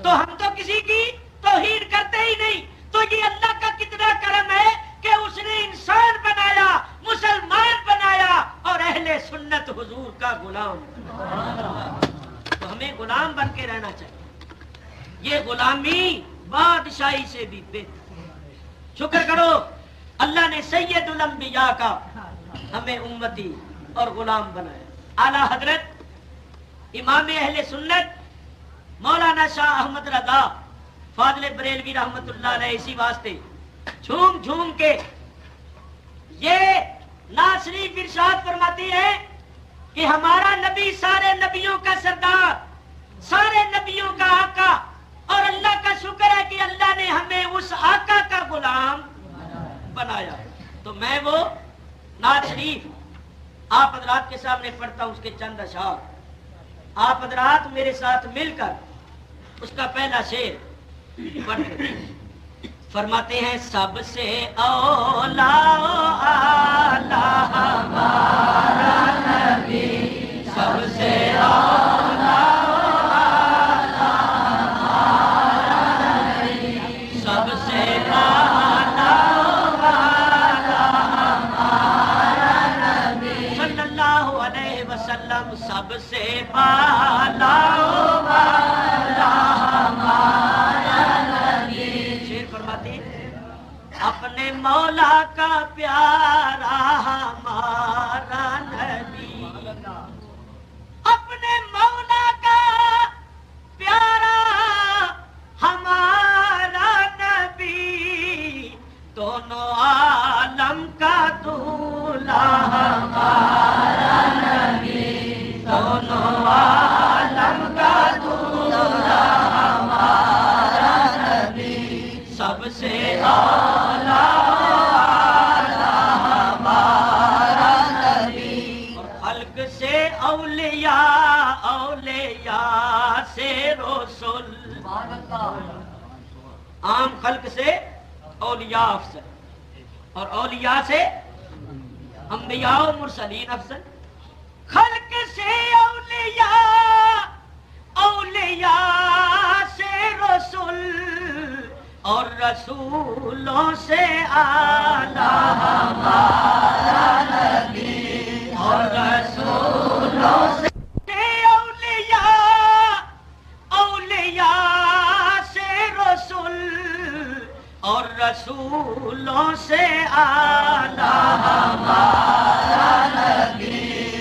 تو ہم تو کسی کی توہین کرتے ہی نہیں۔ تو یہ اللہ کا کتنا کرم ہے کہ اس نے انسان بنایا، مسلمان بنایا اور اہل سنت حضور کا غلام بنایا۔ تو ہمیں غلام بن کے رہنا چاہیے، یہ غلامی بادشاہی سے بھی بہتر۔ شکر کرو اللہ نے سید الانبیاء کا ہمیں امتی اور غلام بنایا۔ اعلیٰ حضرت امام اہل سنت مولانا شاہ احمد رضا فاضل بریلوی رحمت اللہ علیہ اسی واسطے جھوم جھوم کے یہ نعت شریف ارشاد فرماتی ہے کہ ہمارا نبی سارے نبیوں کا سردار، سارے نبیوں کا آقا، اور اللہ کا شکر ہے کہ اللہ نے ہمیں اس آقا کا غلام بنایا۔ تو میں وہ نعت شریف آپ حضرات کے سامنے پڑھتا ہوں، اس کے چند اشعار۔ آپ حضرات میرے ساتھ مل کر اس کا پہلا شعر پڑھ کر فرماتے ہیں، سب سے اولا اعلی ہمارا نبی، سب سے اولا اعلی ہمارا نبی، سب سے اعلی اعلی ہمارا نبی صلی اللہ علیہ وسلم، سب سے اعلی اعلی ہمارا نبی۔ شعر فرماتے ہیں، اپنے مولا کا پیارا ہمارا نبی، اپنے مولا کا پیارا ہمارا نبی، دونوں عالم کا دولا ہمارا نبی، دونوں عالم کا دولا ہمارا نبی، سب سے اعلیٰ ہمارا نبی، اور خلق سے اولیاء، اولیاء سے رسول، عام خلق سے اولیاء افضل اور اولیاء سے انبیاء و مرسلین افضل۔ خلق سے اولیاء، اولیاء سے رسول، اور رسولوں سے اعلیٰ ہمارا نبی، اور رسولوں سے اولیاء، اولیاء سے رسول، اور رسولوں سے اعلیٰ ہمارا نبی،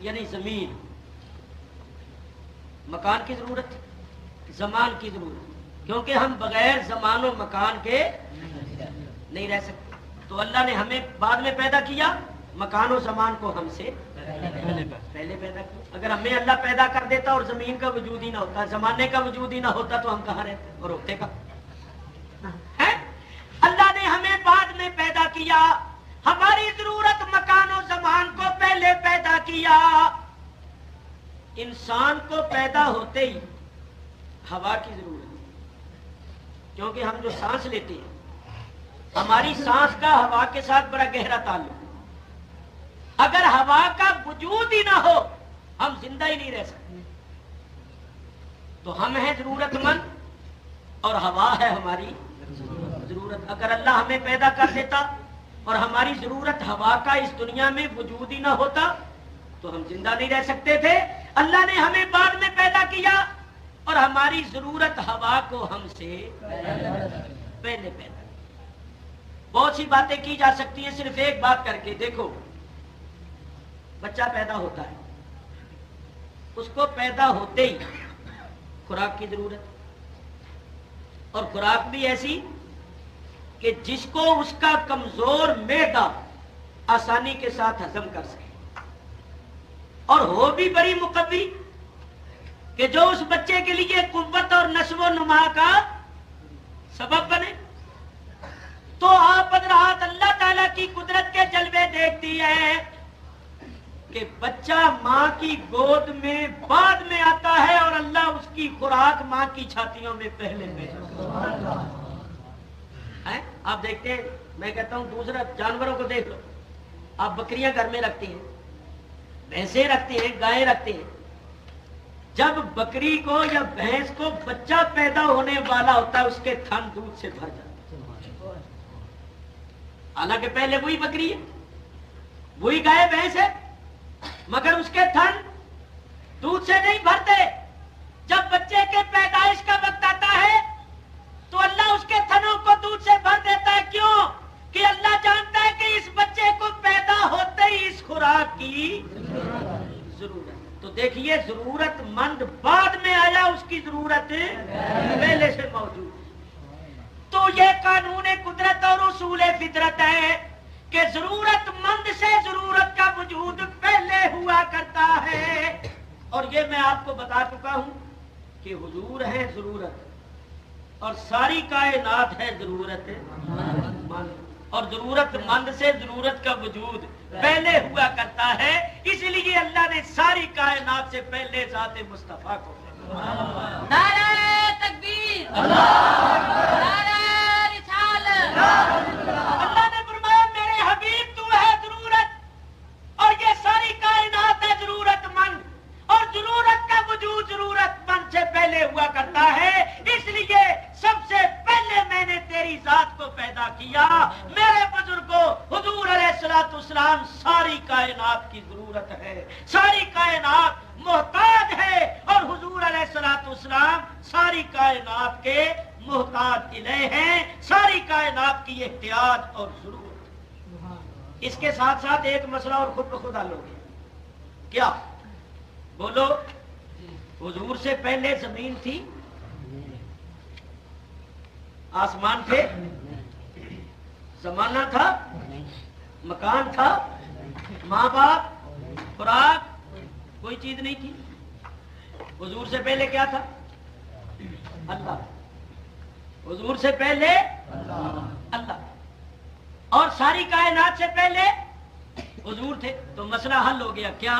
یعنی زمین، مکان کی ضرورت، زمان کی ضرورت، کیونکہ ہم بغیر زمان و مکان کے نہیں رہ سکتے. تو اللہ نے ہمیں بعد میں پیدا کیا، مکان و زمان کو ہم سے پہلے پیدا کیا. اگر ہمیں اللہ پیدا کر دیتا اور زمین کا وجود ہی نہ ہوتا، زمانے کا وجود ہی نہ ہوتا تو ہم کہاں رہتے اور ہوتے کا؟ اللہ نے ہمیں بعد میں پیدا کیا، ہماری ضرورت مکان و زمان کو پہلے پیدا کیا. انسان کو پیدا ہوتے ہی ہوا کی ضرورت، کیونکہ ہم جو سانس لیتے ہیں ہماری سانس کا ہوا کے ساتھ بڑا گہرا تعلق ہے. اگر ہوا کا وجود ہی نہ ہو ہم زندہ ہی نہیں رہ سکتے. تو ہم ہیں ضرورت مند اور ہوا ہے ہماری ضرورت. اگر اللہ ہمیں پیدا کر دیتا اور ہماری ضرورت ہوا کا اس دنیا میں وجود ہی نہ ہوتا تو ہم زندہ نہیں رہ سکتے تھے. اللہ نے ہمیں بعد میں پیدا کیا اور ہماری ضرورت ہوا کو ہم سے پہلے پیدا. بہت سی باتیں کی جا سکتی ہیں، صرف ایک بات کر کے دیکھو. بچہ پیدا ہوتا ہے، اس کو پیدا ہوتے ہی خوراک کی ضرورت، اور خوراک بھی ایسی کہ جس کو اس کا کمزور معدہ آسانی کے ساتھ ہضم کر سکے، اور ہو بھی بڑی مقوی کہ جو اس بچے کے لیے قوت اور نشو و نما کا سبب بنے. تو آپ حضرات اللہ تعالیٰ کی قدرت کے جلوے دیکھتی ہے کہ بچہ ماں کی گود میں بعد میں آتا ہے اور اللہ اس کی خوراک ماں کی چھاتیوں میں پہلے پیدا. آپ دیکھتے ہیں، میں کہتا ہوں دوسرا جانوروں کو دیکھ لو. آپ بکریاں گھر میں رکھتی ہیں، بھینسیں رکھتے ہیں، گائیں رکھتے ہیں. جب بکری کو یا بھینس کو بچہ پیدا ہونے والا ہوتا ہے اس کے تھن دودھ سے بھر جاتا ہے. حالانکہ پہلے وہی بکری ہے، وہی گائے بھینس ہے، مگر اس کے تھن دودھ سے نہیں بھرتے. جب بچے کے پیدائش کا وقت آتا ہے تو اللہ اس کے تھنوں کو دودھ سے بھر دیتا ہے. کیوں؟ کہ اللہ جانتا ہے کہ اس بچے کو پیدا ہوتے ہی اس خوراک کی ضرورت. تو دیکھیے ضرورت مند بعد میں آیا، اس کی ضرورت پہلے سے موجود. تو یہ قانون قدرت اور اصول فطرت ہے کہ ضرورت مند سے ضرورت کا وجود پہلے ہوا کرتا ہے. اور یہ میں آپ کو بتا چکا ہوں کہ حضور ہے ضرورت اور ساری کائنات ہے ضرورت مند، اور ضرورت مند سے ضرورت کا وجود پہلے ہوا کرتا ہے. اس لیے اللہ نے ساری کائنات سے پہلے ذات مصطفیٰ کو نعرہ تکبیر، نعرہ رسالت. اللہ نے فرمایا میرے حبیب تو ہے ضرورت اور یہ ساری کائنات ہے ضرورت مند، اور ضرورت کا وجود ضرورت مند سے پہلے ہوا کرتا ہے. اس لیے سب سے پہلے میں نے تیری ذات کو پیدا کیا. میرے بزرگوں، حضور علیہ الصلوۃ والسلام ساری کائنات کی ضرورت ہے، ساری کائنات محتاج ہے، اور حضور علیہ الصلوۃ والسلام ساری کائنات کے محتاج الیہ ہیں، ساری کائنات کی احتیاج اور ضرورت. اس کے ساتھ ساتھ ایک مسئلہ اور خود بخود حل ہو گیا. کیا؟ بولو. حضور سے پہلے زمین تھی، آسمان تھے، زمانہ تھا، مکان تھا، ماں باپ، خوراک، کوئی چیز نہیں تھی. حضور سے پہلے کیا تھا؟ اللہ. حضور سے پہلے اللہ، اور ساری کائنات سے پہلے حضور تھے. تو مسئلہ حل ہو گیا. کیا؟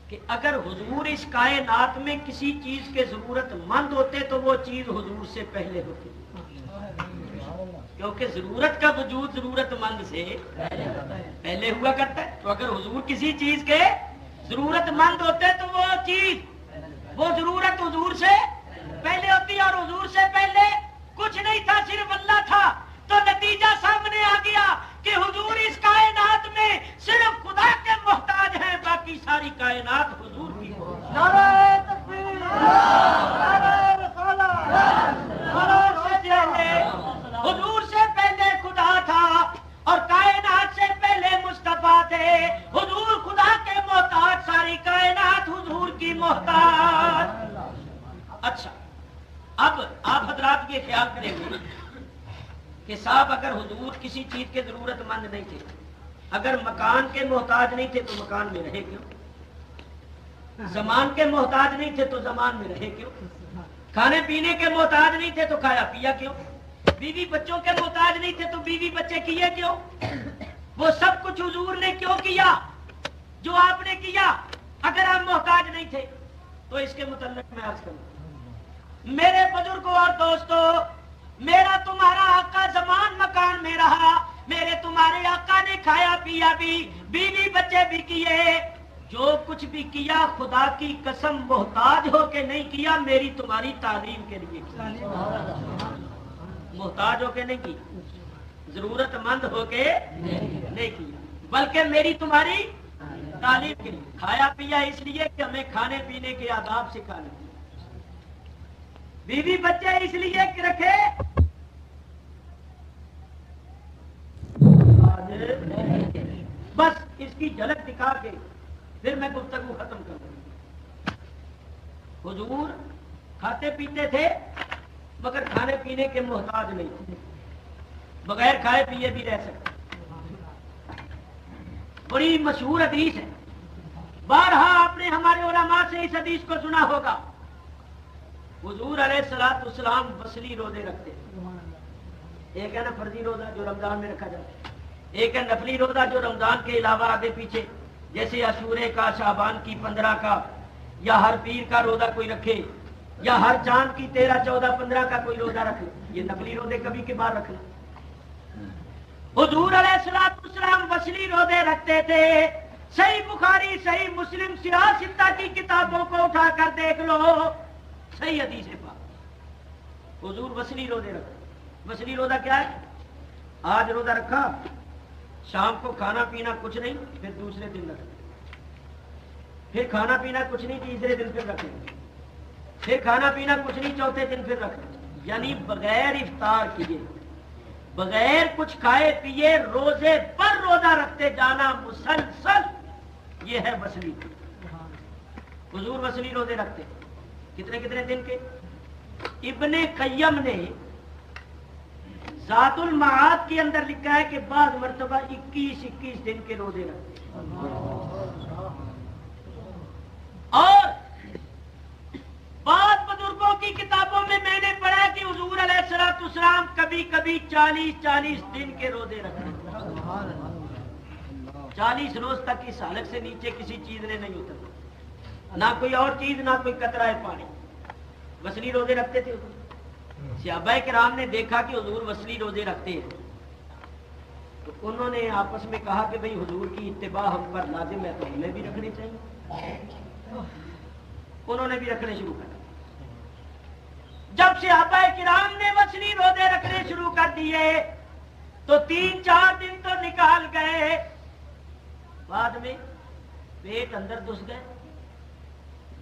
کہ اگر حضور اس کائنات میں کسی چیز کے ضرورت مند ہوتے تو وہ چیز حضور سے پہلے ہوتی، کیونکہ ضرورت کا وجود ضرورت مند سے پہلے ہوا کرتا ہے. تو اگر حضور کسی چیز کے ضرورت مند ہوتے تو وہ چیز، وہ ضرورت حضور سے پہلے ہوتی، اور حضور سے پہلے کچھ نہیں تھا، صرف اللہ تھا. تو نتیجہ سامنے آ گیا کہ حضور اس کائنات میں صرف خدا کے محتاج ہیں، باقی ساری کائنات حضور کی محتاج. نعرہ تکبیر، نعرہ رسالت. حضور سے پہلے خدا تھا اور کائنات سے پہلے مصطفیٰ تھے. حضور خدا کے محتاج، ساری اچھا اب آپ حضرات یہ خیال کریں گے کہ صاحب اگر حضور کسی چیز کے ضرورت مند نہیں تھے، اگر مکان کے محتاج نہیں تھے تو مکان میں رہے کیوں؟ زمان کے محتاج نہیں تھے تو زمان میں رہے کیوں؟ کھانے پینے کے محتاج نہیں تھے تو کھایا پیا کیوں؟ بیوی بچوں کے محتاج نہیں تھے تو بیوی بچے کیے کیوں؟ وہ سب کچھ حضور نے کیوں کیا جو آپ نے کیا؟ اگر آپ محتاج نہیں تھے تو اس کے متعلق میں عرض کروں، میرے بزرگوں اور دوستوں، میرا تمہارا آقا زمان مکان میں رہا، میرے تمہارے آقا نے کھایا پیا بھی، بیوی بچے بھی کیے، جو کچھ بھی کیا خدا کی قسم محتاج ہو کے نہیں کیا، میری تمہاری تعلیم کے لیے کیا۔ محتاج ہو کے نہیں کی، ضرورت مند ہو کے نہیں کیا، بلکہ میری تمہاری تعلیم کے لیے کھایا پیا، اس لیے کہ ہمیں کھانے پینے کے آداب سکھانے، بیوی بچے اس لیے کہ رکھے بس اس کی جھلک دکھا کے پھر میں گفتگو ختم کر دوں۔ حضور کھاتے پیتے تھے مگر کھانے پینے کے محتاج نہیں تھے، بغیر کھائے پیے بھی رہ سکتے۔ بڑی مشہور حدیث ہے، بارہا آپ نے ہمارے علماء سے اس حدیث کو سنا ہوگا۔ حضور علیہ الصلوۃ والسلام وصلی روزے رکھتے ہیں، ایک ہے نا فرضی روزہ جو رمضان میں رکھا جاتا ہے، ایک ہے نفلی روزہ جو رمضان کے علاوہ آگے پیچھے، جیسے عاشورے کا، شعبان کی 15 کا، یا ہر پیر کا روزہ کوئی رکھے، یا ہر چاند کی 13، 14، 15 کا کوئی روزہ رکھے، یہ نفلی روزے کبھی کبھار رکھنا۔ حضور علیہ الصلوۃ والسلام وصلی روزے رکھتے تھے۔ صحیح بخاری، صحیح مسلم، سیاہ ستہ کی کتابوں کو اٹھا کر دیکھ لو، صحیح حدیث پاک حضور وصلی روزے رکھتے۔ وصلی روزہ کیا ہے؟ آج روزہ رکھا، شام کو کھانا پینا کچھ نہیں، پھر دوسرے دن رکھیں، پھر کھانا پینا کچھ نہیں، تیسرے دن پھر رکھیں، پھر کھانا پینا کچھ نہیں، چوتھے دن پھر رکھیں، یعنی بغیر افطار کیے، بغیر کچھ کھائے پیے روزے پر روزہ رکھتے جانا مسلسل، یہ ہے وصلی۔ حضور وصلی روزے رکھتے کتنے کتنے دن کے؟ ابن قیم نے ذات المعاد کے اندر لکھا ہے کہ بعض مرتبہ 21 دن کے روزے رکھتے، اور بعض بزرگوں کی کتابوں میں نے پڑھا کہ حضور علیہ الصلوۃ والسلام کبھی کبھی 40 دن کے روزے رکھتے، 40 روز تک اس حالت سے نیچے کسی چیز نے نہیں اترنا، نہ کوئی اور چیز، نہ کوئی قطرہ پانی، وصلی روزے رکھتے تھے۔ صحابہ کرام نے دیکھا کہ حضور وصلی روزے رکھتے ہیں، تو انہوں نے آپس میں کہا کہ بھئی حضور کی اتباع ہم پر لازم ہے تو ہمیں بھی رکھنے چاہیے، انہوں نے بھی رکھنے شروع کر۔ جب صحابہ کرام نے وصلی روزے رکھنے شروع کر دیے تو 3-4 دن تو نکال گئے، بعد میں پیٹ اندر گھس گئے،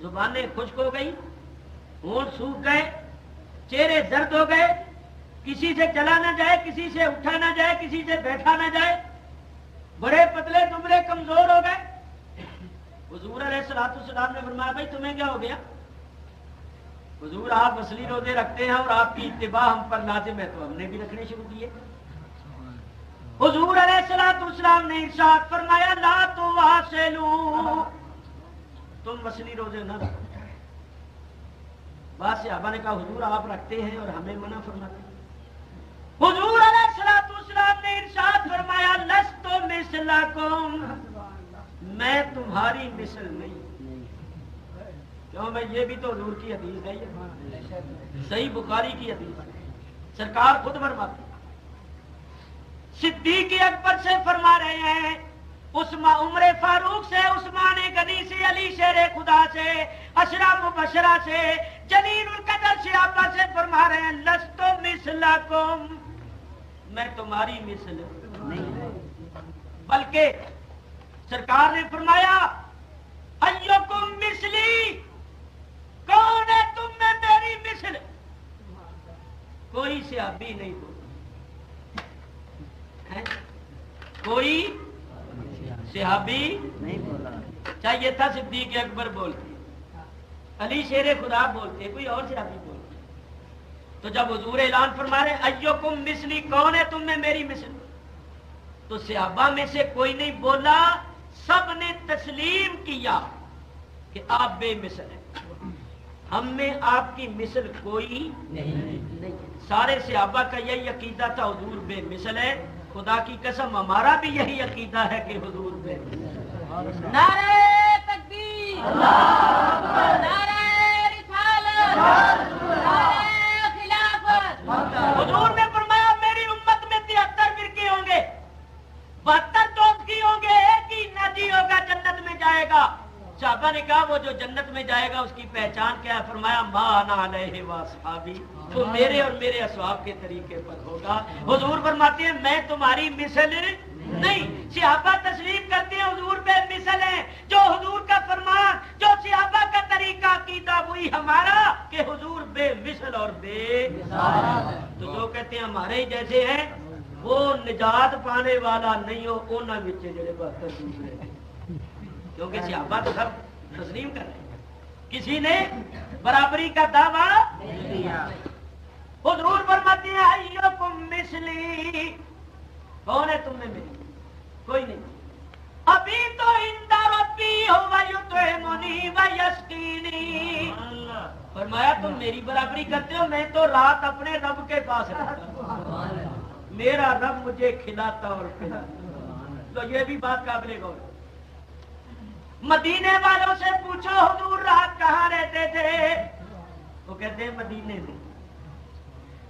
زبانیں خشک ہو گئی، ہونٹ سوکھ گئے، چہرے زرد ہو گئے، کسی سے چلا نہ جائے، کسی سے اٹھا نہ جائے، کسی سے بیٹھا نہ جائے، بڑے پتلے دبلے کمزور ہو گئے۔ حضور علیہ الصلوۃ والسلام نے فرمایا بھائی تمہیں کیا ہو گیا؟ حضور آپ وصلی روزے رکھتے ہیں اور آپ کی اتباع ہم پر لازم ہے تو ہم نے بھی رکھنے شروع کیے۔ حضور علیہ الصلوۃ والسلام نے ارشاد فرمایا لا تواصلوا، تم وصلی روزے نہ رکھو۔ بعض صحابہ نے کہا حضور آپ رکھتے ہیں اور ہمیں منع فرماتے ہیں۔ حضور علیہ الصلوۃ والسلام نے ارشاد فرمایا لست مثلکم، میں تمہاری مثل نہیں۔ کیوں بھائی؟ یہ بھی تو حضور کی حدیث ہے، صحیح بخاری کی حدیث ہے، سرکار خود فرماتے ہیں۔ صدیق اکبر سے فرما رہے ہیں، عمر فاروق سے، عثمان غنی سے، علی شیر خدا سے، اشرا مبشرہ سے، جلیل القدر صحابہ سے فرما رہے ہیں لست مثلکم، میں تمہاری مثل نہیں، بلکہ سرکار نے فرمایا ایکم مثلی، کون ہے تم میں میری مثل؟ کوئی صحابی نہیں بولتا، کوئی صحابی نہیں بولا، چاہیے تھا صدیق اکبر بولتے، علی شیر خدا بولتے کوئی اور صحابی بولتے. تو جب حضور اعلان فرما رہے ایوکم مثلی, کون ہے تم میں میری مثل, تو صحابہ میں سے کوئی نہیں بولا, سب نے تسلیم کیا کہ آپ بے مثل ہیں, ہم میں آپ کی مثل کوئی نہیں. سارے صحابہ کا یہی عقیدہ تھا حضور بے مثل ہے. خدا کی قسم ہمارا بھی یہی عقیدہ ہے کہ حضور بے مثل ہے. نعرہ تکبیر, نعرہ رسالت, نعرہ خلافت. حضور نے فرمایا میری امت میں 73 فرقے ہوں گے, 72 دوزخی ہوں گے, ایک ہی ناجی ہوگا, جنت میں جائے گا. صحابہ نے کہا وہ جو جنت میں جائے گا اس کی پہچان کیا ہے؟ فرمایا ما انا علیہ واصحابی, تو میرے اور میرے اصحاب کے طریقے پر ہوگا. حضور فرماتے ہیں میں تمہاری مثل نہیں. صحابہ تسلیم کرتے ہیں حضور بے مثل ہیں. جو حضور کا فرمان, جو صحابہ کا طریقہ عقیدہ وہی ہمارا کہ حضور بے مثل اور بے مثال. تو جو کہتے ہیں ہمارے ہی جیسے ہیں وہ نجات پانے والا نہیں ہو, انہاں وچ جڑے 72 دوسرے ہیں. کیونکہ صحابہ تو سب تسلیم کر رہے ہیں, کسی نے برابری کا دعویٰ نہیں کیا. حضور فرماتے ہیں ایوکم مثلی, کون ہے تم میں میری, کوئی نہیں. ابھی تو عند ربی هو یطعمنی و یسقینی. فرمایا تم میری برابری کرتے ہو, میں تو رات اپنے رب کے پاس رہتا ہوں, میرا رب مجھے کھلاتا اور پلاتا. تو یہ بھی بات قابل غور ہے. مدینے والوں سے پوچھو حضور رات کہاں رہتے تھے, وہ کہتے ہیں مدینے میں.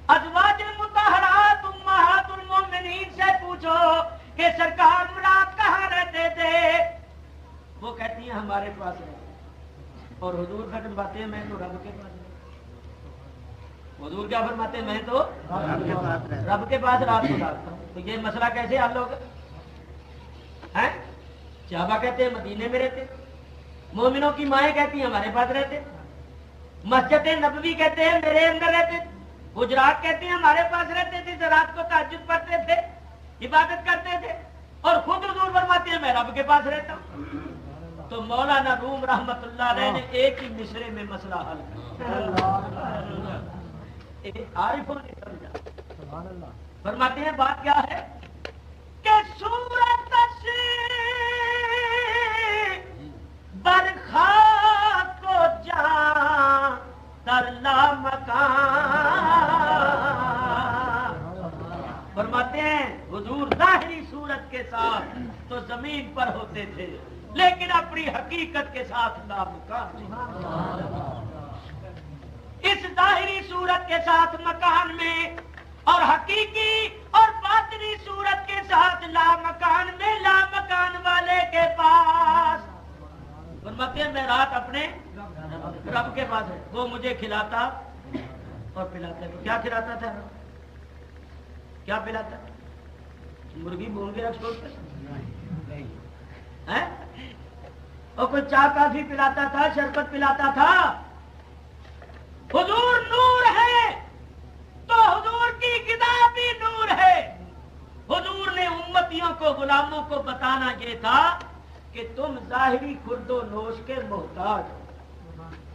ازواج المطہرات امہات المومنین سے پوچھو کہ سرکار رات کہاں رہتے تھے, وہ کہتی ہیں ہمارے پاس رہتے. اور حضور فرماتے ہیں میں تو رب کے پاس رہتا. حضور کیا فرماتے ہیں میں تو رب کے پاس رات گزارتا ہوں. تو یہ مسئلہ کیسے حل ہوگا؟ صحابہ کہتے ہیں مدینے میں رہتے, مومنوں کی مائیں کہتی ہیں ہمارے پاس رہتے, مسجد نبوی کہتے ہیں میرے اندر رہتے, حجرات کہتے ہیں ہمارے پاس رہتے تھے, رات کو تہجد پڑھتے تھے, عبادت کرتے تھے, اور خود حضور فرماتے ہیں میں رب کے پاس رہتا ہوں. تو مولانا روم رحمت اللہ علیہ نے ایک ہی مصرے میں مسئلہ حل کیا. عارفوں نے سمجھا. فرماتے ہیں بات کیا ہے کہ سورت برخا کو جان در لا مکان. فرماتے ہیں حضور ظاہری صورت کے ساتھ تو زمین پر ہوتے تھے, لیکن اپنی حقیقت کے ساتھ لا مکان. اس ظاہری صورت کے ساتھ مکان میں, اور حقیقی اور باطنی صورت کے ساتھ لا مکان میں, لا مکان والے کے پاس. فرماتے ہیں میں رات اپنے رب کے پاس ہے, وہ مجھے کھلاتا اور پلاتا. کیا کھلاتا تھا, کیا پلاتا؟ مرغی بھون کے رکھ چھوڑتے, اور کوئی چائے کافی پلاتا تھا, شربت پلاتا تھا. حضور نور ہے تو حضور کی کتاب بھی نور ہے. حضور نے امتیوں کو, غلاموں کو بتانا یہ تھا کہ تم ظاہری خورد و نوش کے محتاج ہو,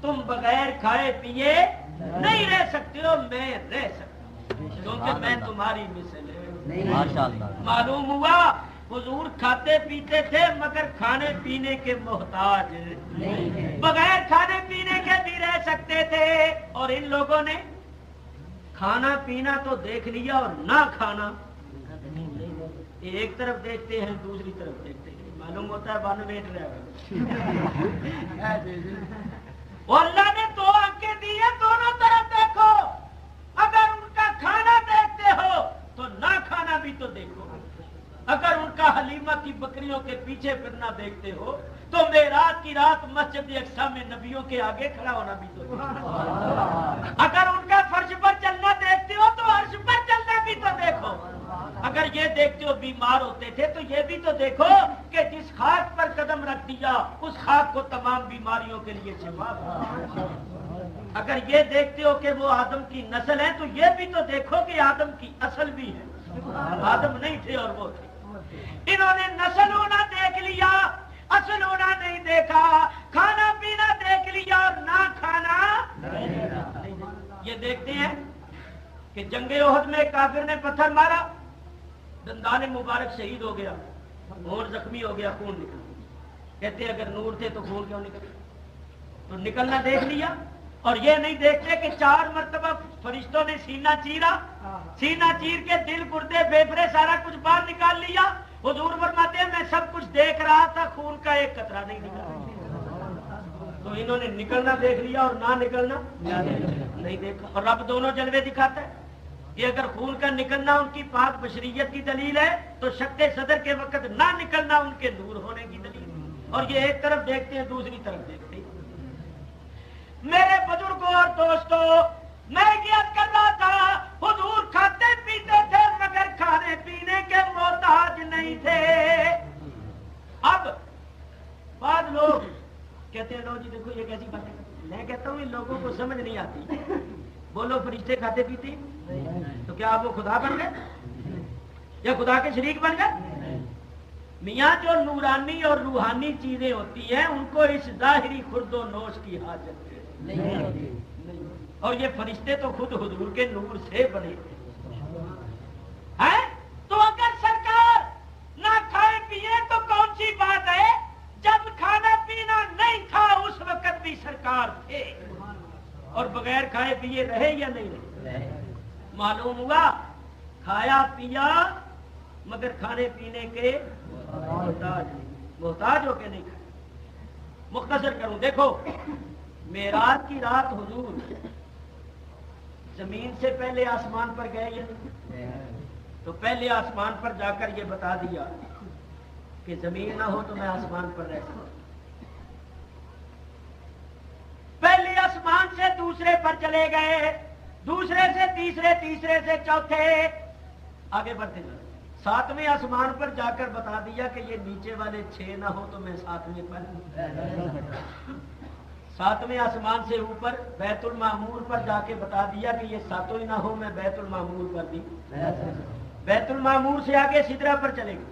تم بغیر کھائے پیے نہیں رہ سکتے ہو, میں رہ سکتا ہوں کیونکہ میں تمہاری مثل ہوں. معلوم ہوا حضور کھاتے پیتے تھے مگر کھانے پینے کے محتاج نہیں, بغیر کھانے پینے کے بھی رہ سکتے تھے. اور ان لوگوں نے کھانا پینا تو دیکھ لیا اور نہ کھانا, ایک طرف دیکھتے ہیں دوسری طرف دیکھتے ہیں, معلوم ہوتا ہے بن بیٹھ رہا ہے. اللہ نے 2 آنکھیں دی ہیں, دونوں طرف دیکھو. اگر ان کا کھانا دیکھتے ہو تو نہ کھانا بھی تو دیکھو. اگر ان کا حلیمہ کی بکریوں کے پیچھے پھرنا دیکھتے ہو تو معراج کی رات مسجد اقصی میں نبیوں کے آگے کھڑا ہونا بھی تو دیکھو. اگر ان کا فرش پر چلنا دیکھتے ہو تو عرش پر چلنا بھی تو دیکھو. اگر یہ دیکھتے ہو بیمار ہوتے تھے تو یہ بھی تو دیکھو کہ جس خاک پر قدم رکھ دیا اس خاک کو تمام بیماریوں کے لیے شفا. اگر یہ دیکھتے ہو کہ وہ آدم کی نسل ہے تو یہ بھی تو دیکھو کہ آدم کی اصل بھی ہے, آدم نہیں تھے اور وہ تھے. انہوں نے نسل ہونا دیکھ لیا, اصل ہونا نہیں دیکھا. کھانا پینا دیکھ لیا اور نہ کھانا کہ جنگ احد میں کافر نے پتھر مارا، دندان مبارک شہید ہو گیا اور زخمی ہو گیا، خون نکل گیا۔ کہتے اگر نور تھے تو خون کیوں نکل؟ تو نکلنا دیکھ لیا، اور یہ نہیں دیکھتے کہ 4 مرتبہ فرشتوں نے سینہ چیرا، سینہ چیر کے دل گردے پھیپھڑے سارا کچھ باہر نکال لیا۔ حضور فرماتے ہیں میں سب کچھ دیکھ رہا تھا، خون کا ایک قطرہ نہیں نکلا۔ تو انہوں نے نکلنا دیکھ لیا اور نہ نکلنا نہیں دیکھا، اور رب دونوں جلوے دکھاتا ہے کہ اگر خون کا نکلنا ان کی پاک بشریت کی دلیل ہے تو شق صدر کے وقت نہ نکلنا ان کے نور ہونے کی دلیل ہے۔ اور یہ ایک طرف دیکھتے ہیں دوسری طرف دیکھتے ہیں۔ میرے بزرگوں اور دوستوں، میں یاد کر رہا تھا حضور کھاتے پیتے تھے مگر کھانے پینے کے محتاج نہیں تھے۔ اب بعض لوگ کہتے ہیں لو جی دیکھو یہ کیسی بات ہے، میں کہتا ہوں ان لوگوں کو سمجھ نہیں آتی۔ بولو فرشتے کھاتے پیتے تو کیا آپ وہ خدا بن گئے یا خدا کے شریک بن گئے؟ میاں جو نورانی اور روحانی چیزیں ہوتی ہیں ان کو اس ظاہری خورد و نوش کی حاجت نہیں، اور یہ فرشتے تو خود حضور کے نور سے بنے ہیں۔ تو اگر سرکار نہ کھائے پیے تو کون سی بات ہے؟ جب کھانا پینا نہیں تھا اس وقت بھی سرکار تھے، اور بغیر کھائے پیے رہے یا نہیں رہے؟ معلوم ہوا کھایا پیا مگر کھانے پینے کے محتاج ہو کے نہیں کھائے۔ مختصر کروں، دیکھو معراج کی رات حضور زمین سے پہلے آسمان پر گئے یا نہیں؟ تو پہلے آسمان پر جا کر یہ بتا دیا کہ زمین نہ ہو تو میں آسمان پر رہ سکتا۔ پہلے آسمان سے دوسرے پر چلے گئے، دوسرے سے تیسرے، تیسرے سے چوتھے، آگے بڑھتے گئے۔ 7ویں آسمان پر جا کر بتا دیا کہ یہ نیچے والے 6 نہ ہو تو میں 7ویں پر۔ 7ویں آسمان سے اوپر بیت المعمور پر جا کے بتا دیا کہ یہ 7 نہ ہو میں بیت المعمور پر بھی۔ بیت المعمور سے آگے سدرہ پر چلے گئے،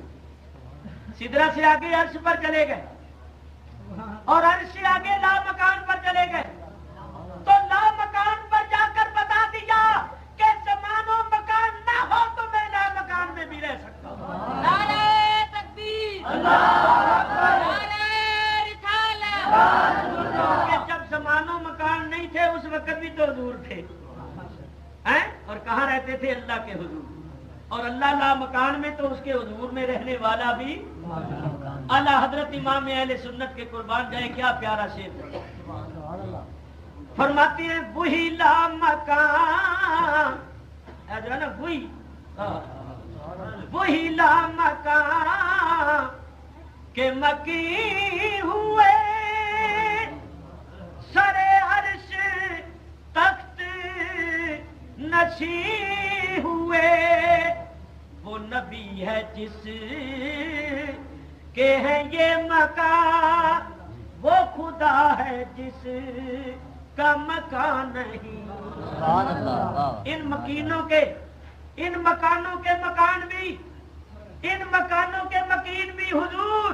سدرہ سے آگے عرش پر چلے گئے، اور عرش سے آگے لا مکان پر چلے گئے۔ تو لا مکان پر جا کر بتا دیا کہ زمان و مکان نہ ہو تو میں لا مکان میں بھی رہ سکتا ہوں۔ نعرہ تکبیر، نعرہ رسالت۔ کہ جب زمان و مکان نہیں تھے اس وقت بھی تو حضور تھے، اور کہاں رہتے تھے؟ اللہ کے حضور، اور اللہ لا مکان میں تو اس کے حضور میں رہنے والا بھی اعلیٰ حضرت امام اہل سنت کے قربان جائے، کیا پیارا شعر فرماتے ہیں، وہی لا مکان جو ہے نا، وہی لا مکان کہ مکی ہوئے، سر عرش تخت نشیں ہوئے، وہ نبی ہے جس کے ہیں یہ مکان، وہ خدا ہے جس کا مکان نہیں۔ ان مکینوں کے، ان مکانوں کے مکان بھی، ان مکانوں کے مکین بھی حضور،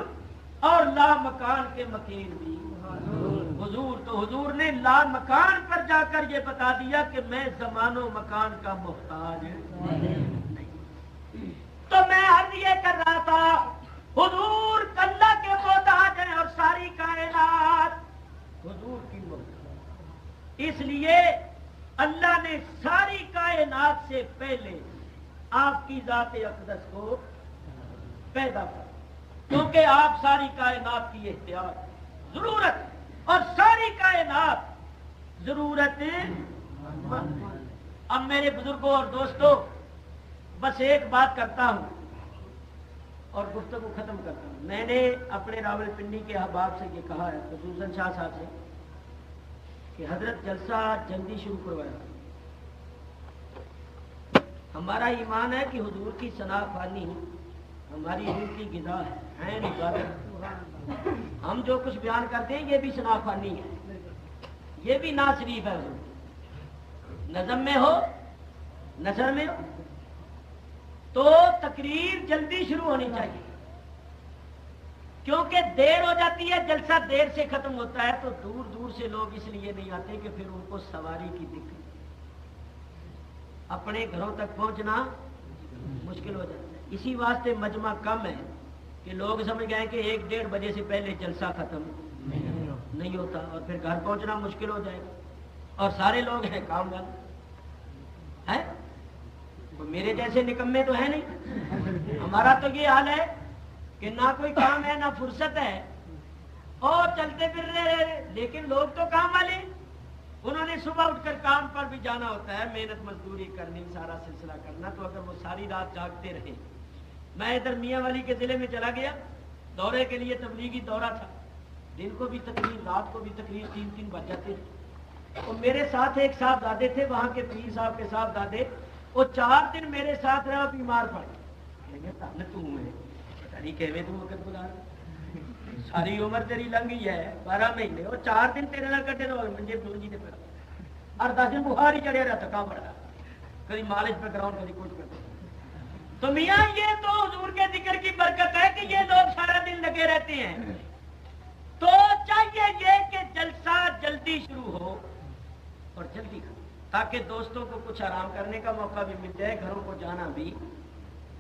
اور لا مکان کے مکین بھی حضور۔ تو حضور نے لا مکان پر جا کر یہ بتا دیا کہ میں زمان و مکان کا محتاج نہیں۔ تو میں عرض یہ کر رہا تھا حضور اللہ کے محتاج ہیں اور ساری کائنات حضور کی محتاج، اس لیے اللہ نے ساری کائنات سے پہلے آپ کی ذات اقدس کو پیدا کر، کیونکہ آپ ساری کائنات کی احتیاط ضرورت، اور ساری کائنات ضرورت۔ اب میرے بزرگوں اور دوستوں بس ایک بات کرتا ہوں اور گفتگو ختم کرتا ہوں۔ میں نے اپنے راول پنڈی کے احباب سے یہ کہا ہے، خصوصاً شاہ صاحب سے، کہ حضرت جلسہ جلدی شروع کروایا۔ ہمارا ایمان ہے کہ حضور کی ثنا خوانی ہماری روح کی غذا ہے، عبادت۔ ہم جو کچھ بیان کرتے ہیں یہ بھی ثنا خوانی ہے، یہ بھی نا شریف ہے حضور، نظم میں ہو نثر میں ہو، تو تقریر جلدی شروع ہونی چاہیے، کیونکہ دیر ہو جاتی ہے، جلسہ دیر سے ختم ہوتا ہے تو دور دور سے لوگ اس لیے نہیں آتے کہ پھر ان کو سواری کی دقت۔ اپنے گھروں تک پہنچنا مشکل ہو جاتا ہے. اسی واسطے مجمع کم ہے کہ لوگ سمجھ گئے کہ 1-1.5 بجے سے پہلے جلسہ ختم نہیں ہوتا اور پھر گھر پہنچنا مشکل ہو جائے گا. اور سارے لوگ ہیں کام والے ہیں, میرے جیسے نکمے تو ہیں نہیں. ہمارا تو یہ حال ہے کہ نہ کوئی کام ہے نہ فرصت ہے اور چلتے پھر رہے. لیکن لوگ تو کام والے, انہوں نے صبح اٹھ کر کام پر بھی جانا ہوتا ہے, محنت مزدوری کرنی, سارا سلسلہ کرنا. تو اگر وہ ساری رات جاگتے رہے. میں ادھر میاں والی کے ضلع میں چلا گیا دورے کے لیے, تبلیغی دورہ تھا. دن کو بھی تقریر, رات کو بھی تقریر, 3 بج جاتے تھے. اور میرے ساتھ ایک صاحبزادے تھے وہاں کے پیر صاحب کے صاحبزادے, وہ 4 دن میرے ساتھ رہا, بیمار پڑ گئے. ساری عمر تیری لنگی ہے 12 مہینے اور 4 دن تیرے نال کٹے تو منجے جی نے پھر اور 10 دن بخار ہی چڑھیا رہا, تھکا پڑا, کبھی مالش پہ کراؤں کبھی کچھ کرتا. تو میاں یہ تو حضور کے ذکر کی برکت ہے کہ یہ لوگ سارا دن لگے رہتے ہیں. تو چاہیے یہ کہ جلسہ جلدی شروع ہو اور جلدی ختم, تاکہ دوستوں کو کچھ آرام کرنے کا موقع بھی مل جائے, گھروں کو جانا بھی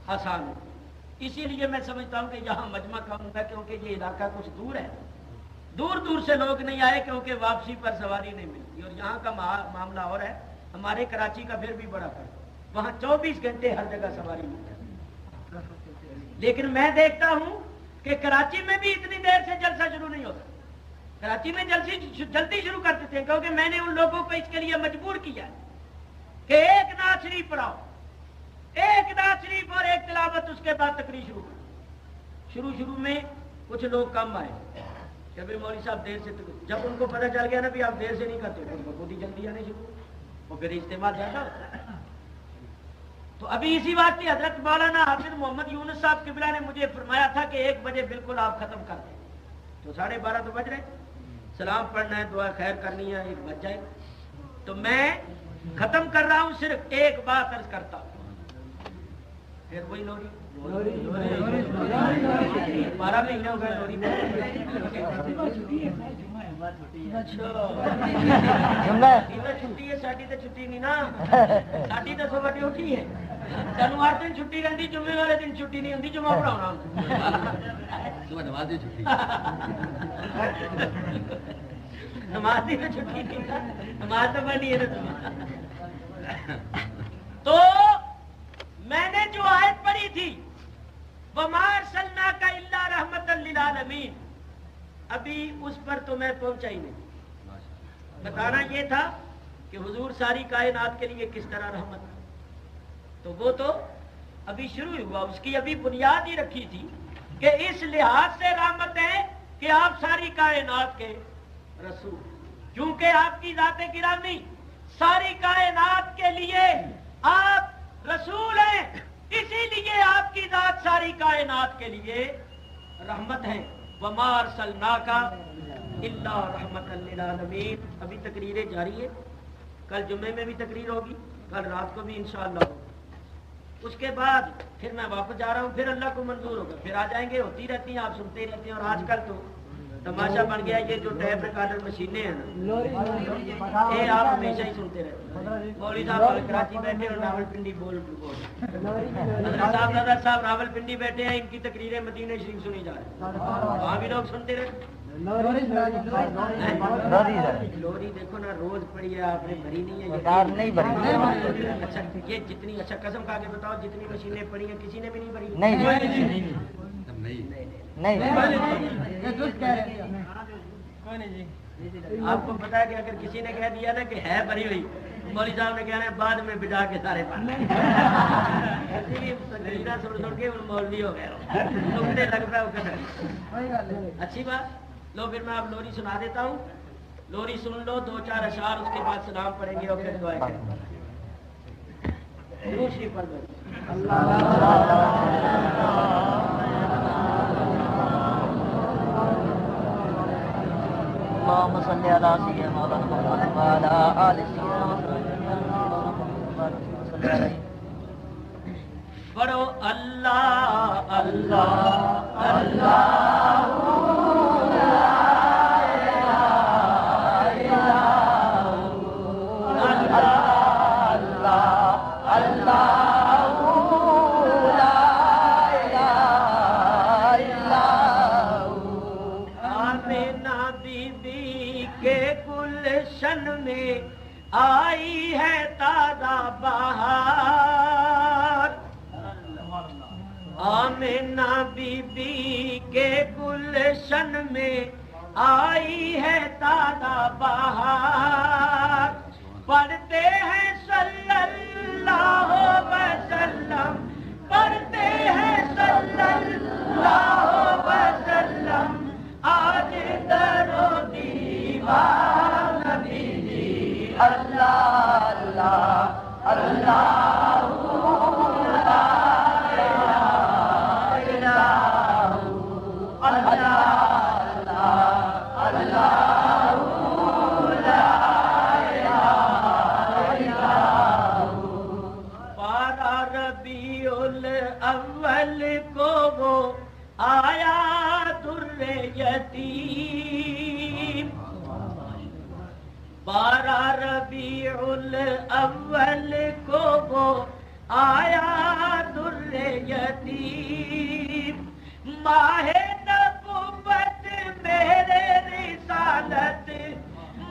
آسان ہو. اسی لیے میں سمجھتا ہوں کہ یہاں مجمع کم ہوگا کیونکہ یہ علاقہ کچھ دور ہے. دور دور سے لوگ نہیں آئے کیونکہ واپسی پر سواری نہیں ملتی. اور یہاں کا معاملہ اور ہے, ہمارے کراچی کا پھر بھی بڑا فرق, وہاں 24 گھنٹے ہر جگہ سواری ملتی ہے. لیکن میں دیکھتا ہوں کہ کراچی میں بھی اتنی دیر سے جلسہ شروع نہیں ہوتا. کراچی میں جلدی شروع کر دیتے ہیں کیونکہ میں نے ان لوگوں کو اس کے لیے مجبور کیا کہ ایک نعت شریف پڑھاؤ, ایک نعت شریف اور ایک تلاوت, اس کے بعد تقریر شروع کرو. شروع میں کچھ لوگ کم آئے کہ بھائی مولوی صاحب دیر سے, جب ان کو پتہ چل گیا نا بھی آپ دیر سے نہیں کرتے تو ان کو خود ہی جلدی آنے شروع, اور پھر اجتماع زیادہ ہوتا ہے. تو ابھی اسی بات کی حضرت مولانا حافظ محمد یونس صاحب قبلہ نے مجھے فرمایا تھا کہ 1 بجے بالکل آپ ختم کر دیں. تو 12:30 تو بج رہے, سلام پڑھنا ہے, دعا خیر کرنی ہے, 1 بج جائے. تو میں ختم کر رہا ہوں, صرف ایک بات عرض کرتا ہوں, پھر وہی لوری 12 مہینے ہو گئے لوری چھٹی ہے, ساڈی تو چھٹی نہیں نا, ساڈی تو صبح ڈیوٹی ہے. سانو ہر دن چھٹی رہتی, جمعے والے دن چھٹی نہیں ہوتی, جمعہ پڑھاؤنا نماز کی تو چھٹی نہیں, نماز تو پڑھنی ہے نا. تو میں نے جو آیت پڑھی تھی وَمَا أَرْسَلْنَاكَ إِلَّا رَحْمَةً لِلْعَالَمِينَ, ابھی اس پر تو میں پہنچا ہی نہیں. بتانا یہ تھا کہ حضور ساری کائنات کے لیے کس طرح رحمت, تو وہ تو ابھی شروع ہی ہوا, اس کی ابھی بنیاد ہی رکھی تھی کہ اس لحاظ سے رحمت ہے کہ آپ ساری کائنات کے رسول, کیونکہ آپ کی ذات گرامی ساری کائنات کے لیے آپ رسول ہیں, اسی لیے آپ کی ذات ساری کائنات کے لیے رحمت ہے. وَمَا أَرْسَلْنَاكَ إِلَّا رَحْمَةً لِلْعَالَمِينَ. ابھی تقریریں جاری ہیں, کل جمعے میں بھی تقریر ہوگی, کل رات کو بھی انشاءاللہ ہوگی. اس کے بعد پھر میں واپس جا رہا ہوں, پھر اللہ کو منظور ہوگا, پھر آ جائیں گے, ہوتی رہتی ہیں, آپ سنتے رہتے ہیں. اور آج کل تو تماشا بن گیا یہ جو ٹیپ ریکارڈر مشینیں ہیں نا, یہ آپ ہمیشہ ہی سنتے رہتے ہیں. مولوی صاحب کراچی بیٹھے اور راول پنڈی بول حضرت صاحب راول پنڈی بیٹھے ہیں, ان کی تقریریں مدینہ شریف سنی جا رہی ہیں, وہاں بھی لوگ سنتے رہتے. لوری دیکھو نا, روز پڑی ہے آپ نے, بھری نہیں ہے. اچھا یہ جتنی, اچھا قسم کھا کے بتاؤ جتنی مشینیں پڑی ہیں کسی نے بھی نہیں بھری؟ آپ کو پتا ہے کہ اگر کسی نے کہہ دیا نا کہ ہے بھری ہوئی, مولوی صاحب نے کہنا ہے بعد میں بجا کے سارے سن کے مولوی ہو گئے لگ پہ. اچھی بات. لو پھر میں آپ لوری سنا دیتا ہوں, لوری سن لو, 2-4 اشعار, اس کے بعد سلام پڑھیں گے اور پھر دعائیں کریں گے. درود شریف پڑھ لو. اللهم صل على سيدنا محمد وعلى آل سيدنا محمد. پڑھو اللہ اللہ اللہ اللہ گلشن میں آئی ہے تازہ بہار، آمنہ بی بی کے گلشن میں آئی ہے تازہ بہار، پڑھتے ہیں صلی اللہ وسلم، پڑھتے ہیں صلی اللہ وسلم، آج درو دیوار نبی جی، اللہ اللہ اللہ لا الہ الا اللہ، اللہ لا ربیع الاول کو وہ آیا در یتیم، 12 ربیع الاول کو وہ آیا در یتیم، ماہ نبوت میرے رسالت،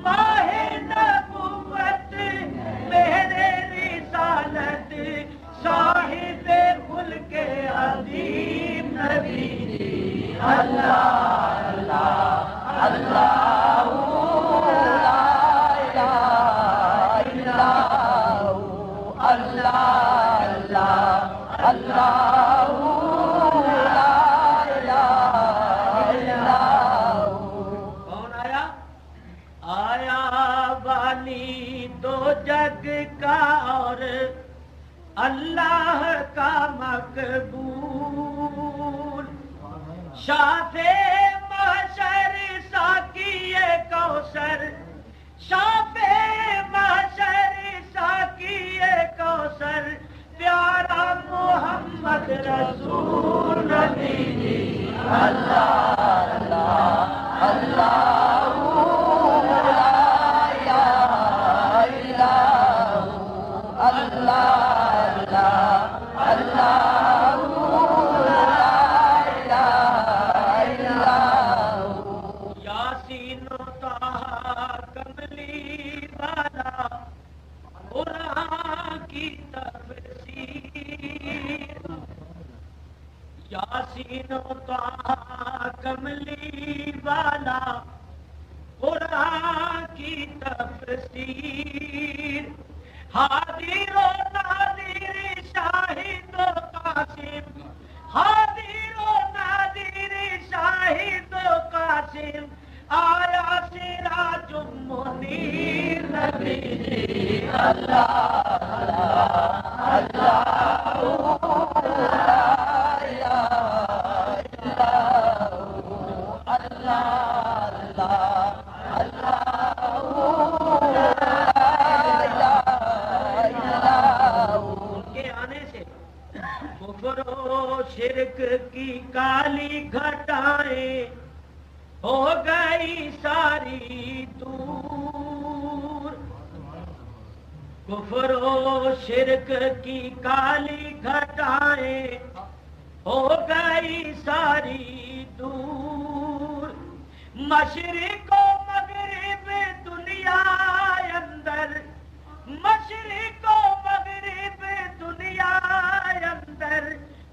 ماہ نبوت میرے رسالت، صاحب ملک عظیم نبی جی، اللہ اللہ اللہ لا الہ الا اللہ، اللہ اللہ لا الہ الا اللہ۔ کون آیا؟ آیا والی دو جگ کا اور اللہ کا مقبول، شافع محشر ساقی کوثر، شافع محشر ساقی کوثر، پیارا محمد رسول نبی جی، اللہ اللہ اللہ لا الہ الا اللہ، یاسین و طٰہٰ کملی والا قرآن کی تفسیر، یاسین و طٰہٰ کملی والا قرآن کی تفسیر، حاضر و ناظر شاہد و قاسم، حاضر و ناظر شاہد و قاسم، آیا سراج منیر نبی جی، اللہ اللہ شرک کی کالی گھٹائیں ہو گئی ساری دور، کفر و شرک کی کالی گھٹائیں ہو گئی ساری دور، مشرق و مغرب دنیا اندر، مشرق و مغرب دنیا اندر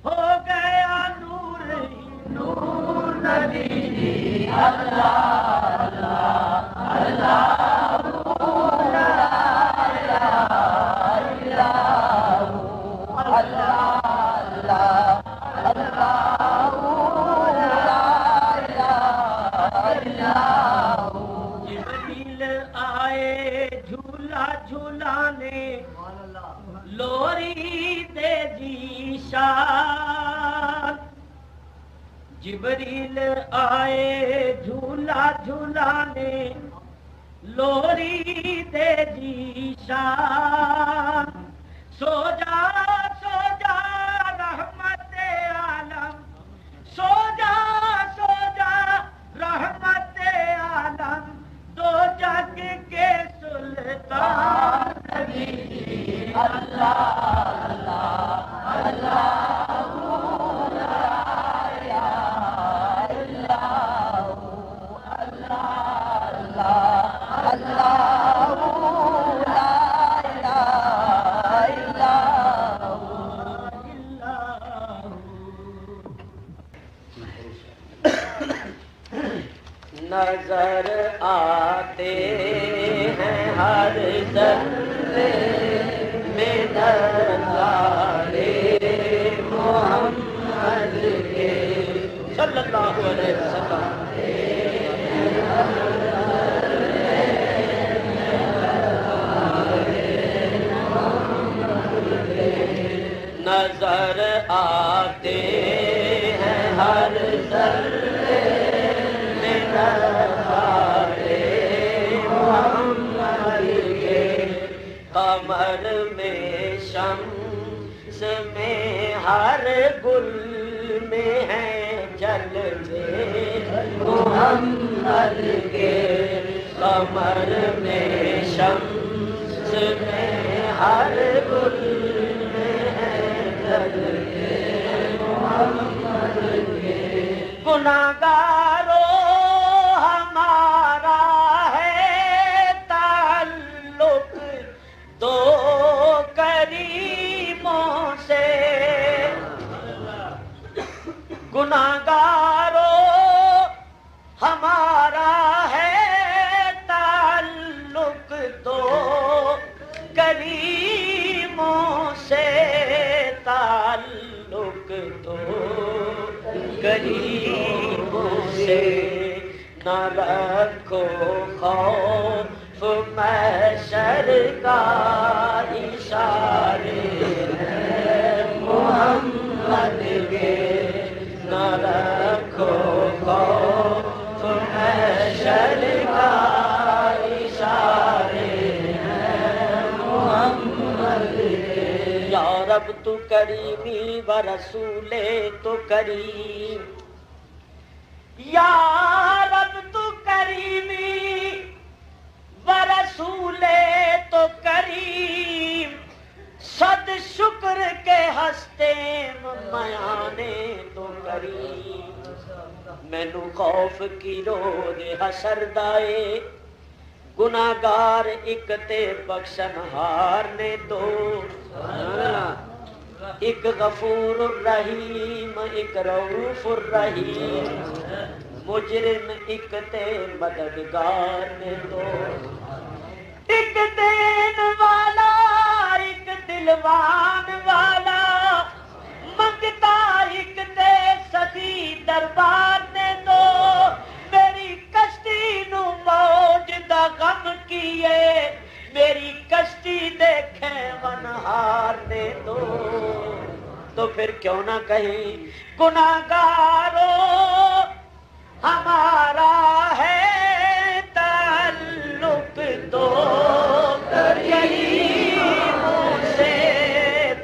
ہو گیا نور ہی نور نبی جی، اللہ اللہ اللہ لا الہ الا اللہ، اللہ جبریل آئے جھولا جھولانے، لوری دے جی شان، جبریل آئے جھولا جھولانے، لوری دے جی شان، سو جا رحمت عالم، سو جا رحمت عالم، دو جگ کے سلطان نبی جی، اللہ اللہ اللہ لا الہ الا اللہ، اللہ نظر آتے ہیں ہر ذرے میں نظارے محمد کے صلی اللہ علیہ وسلم نظر آتے ہیں ہر ذرے میں نظارے محمد کے قمر میں شمس میں ہر گل میں ہے جلوے محمد کے قمر میں شمس میں ہر گل گناہگارو ہمارا ہے تعلق دو کریموں سے گناہگارو ہمارا ہے تعلق دو کریموں سے تعلق دو کریموں سے نہ رکھو خوف محشر کا اشارے ہیں محمد کے نہ رکھو خوف محشر کا اشارے ہیں محمد کے یا رب تو کریمی و رسول تو کریم یا رب تو کریمی و رسول تو کریم صد شکر کے ہستے میانے تو کریم مینو خوف کی روز حشر دائے گناہگار ایک تے بخشنہار نے دو ایک غفور الرحیم ایک رؤوف الرحیم مجرم ایک تے مددگار نے دو ایک دین والا ایک دلوان والا منگتا ایک تے سخی دربار نے دو میری کشتی نو موج دا غم کیے میری کشتی دیکھیں ونہار نے دو تو پھر کیوں نہ کہیں گناہگارو ہمارا ہے تعلق دو کریموں سے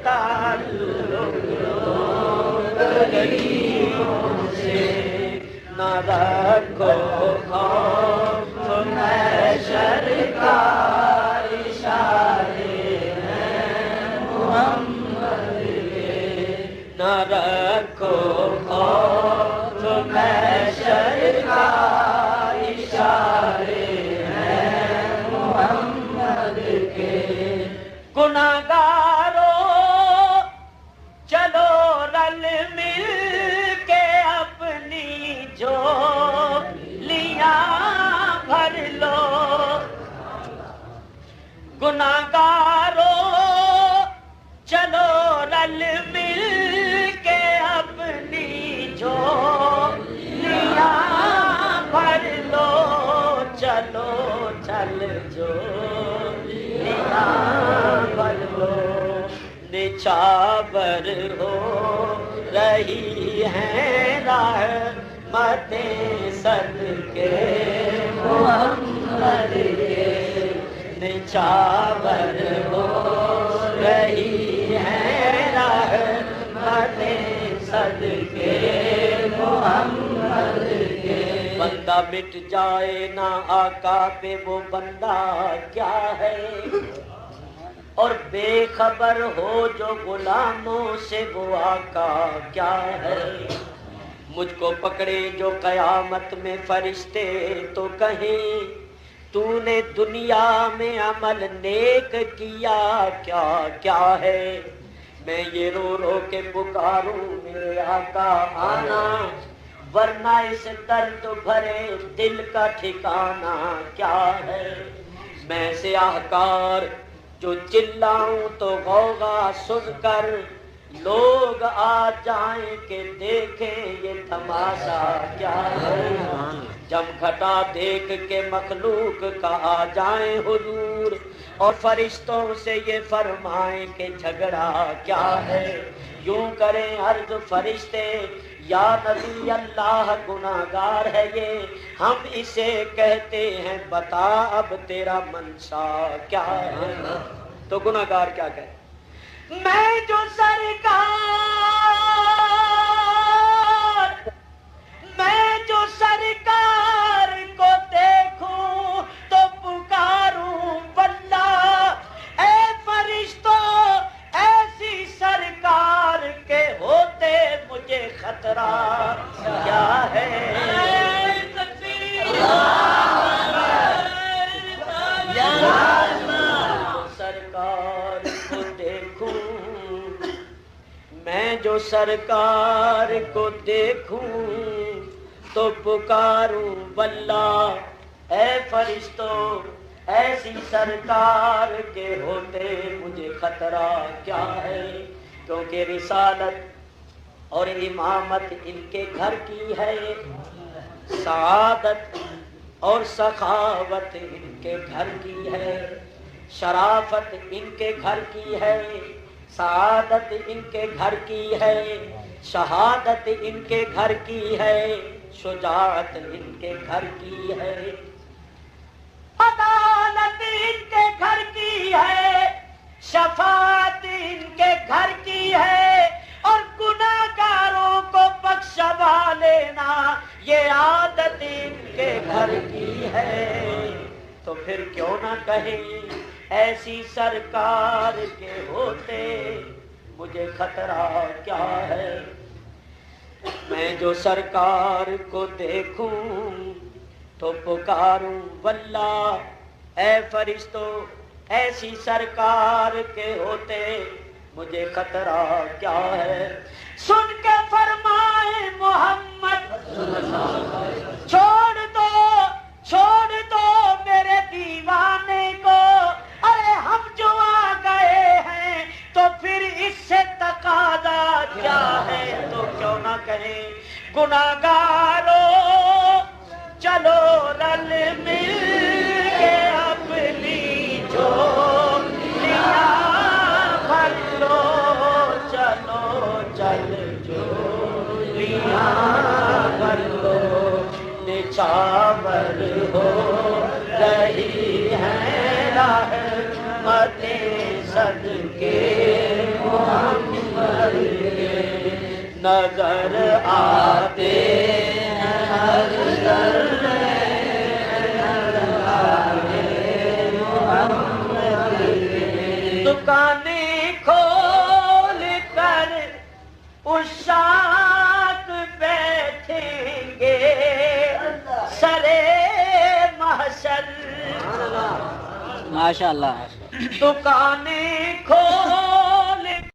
تعلق دو کریموں سے نہ رکھو خوف محشر کا نہ رکھو خوف محشر کا اشارے ہیں محمد کے گناہگارو چلو رل مل کے اپنی جھولیاں بھر لو گناہگارو چلو رل مل کے اپنی جھولیاں بھر لو چلو چل جھولیاں بھر لو نچھاور ہو رہی ہیں رحمتیں صدقے محمد کے نچھاور ہو رہی ہیں رحمتیں صدقے محمد کے بندہ مٹ جائے نہ آقا پہ وہ بندہ کیا ہے اور بے خبر ہو جو غلاموں سے وہ آقا کیا ہے مجھ کو پکڑے جو قیامت میں فرشتے تو کہیں تو نے دنیا میں عمل نیک کیا کیا کیا ہے میں یہ رو رو کے پکاروں میرے آقا آنا ورنہ اس درد بھرے دل کا ٹھکانہ کیا ہے؟ میں سیاہکار جو چلاؤں تو غوغا سن کر لوگ آ جائیں کہ دیکھیں یہ تماشا کیا ہے؟ جم گھٹا دیکھ کے مخلوق کا آ جائیں حضور اور فرشتوں سے یہ فرمائیں کہ جھگڑا کیا ہے؟ یوں کریں عرض فرشتے یا نبی اللہ گناہگار ہے یہ، ہم اسے کہتے ہیں بتا اب تیرا منشا کیا ہے؟ تو گناہگار کیا کہے؟ میں جو سرکار کو دیکھوں تو پکاروں واللہ اے فرشتوں ایسی سرکار کے ہوتے مجھے خطرہ کیا ہے؟ سرکار کو دیکھوں میں جو سرکار کو دیکھوں تو پکاروں واللہ اے فرشتوں ایسی سرکار کے ہوتے مجھے خطرہ کیا ہے؟ کیونکہ رسالت اور امامت ان کے گھر کی ہے، سعادت اور سخاوت ان کے گھر کی ہے، شرافت ان کے گھر کی ہے، سعادت ان کے گھر کی ہے، شہادت ان کے گھر کی ہے، شجاعت ان کے گھر کی ہے، عدالت ان کے گھر کی ہے، شفاعت ان کے گھر کی ہے، اور گناہگاروں کو بخشوا لینا یہ عادت ان کے گھر کی ہے۔ تو پھر کیوں نہ کہیں ایسی سرکار کے ہوتے مجھے خطرہ کیا ہے؟ میں جو سرکار کو دیکھوں تو پکاروں واللہ اے فرشتوں ایسی سرکار کے ہوتے مجھے خطرہ کیا ہے؟ سن کے فرمائے محمد چھوڑ دو میرے دیوانے کو، ارے ہم جو آ گئے ہیں تو پھر اس سے تقاضا کیا ہے؟ تو کیوں نہ کہیں گناہگارو چلو رل مل کے اپنی جھولیاں بھر لو، چلو چل جھولیاں بھر لو، نچھاور ہو رہی ہیں رحمتیں صدقے محمد کے، نظر آتے ہیں ہر ذرے محمد کے، دکانیں کھول کر عشاق بیٹھیں گے سرے محشر، ماشاءاللہ، دکانیں کھول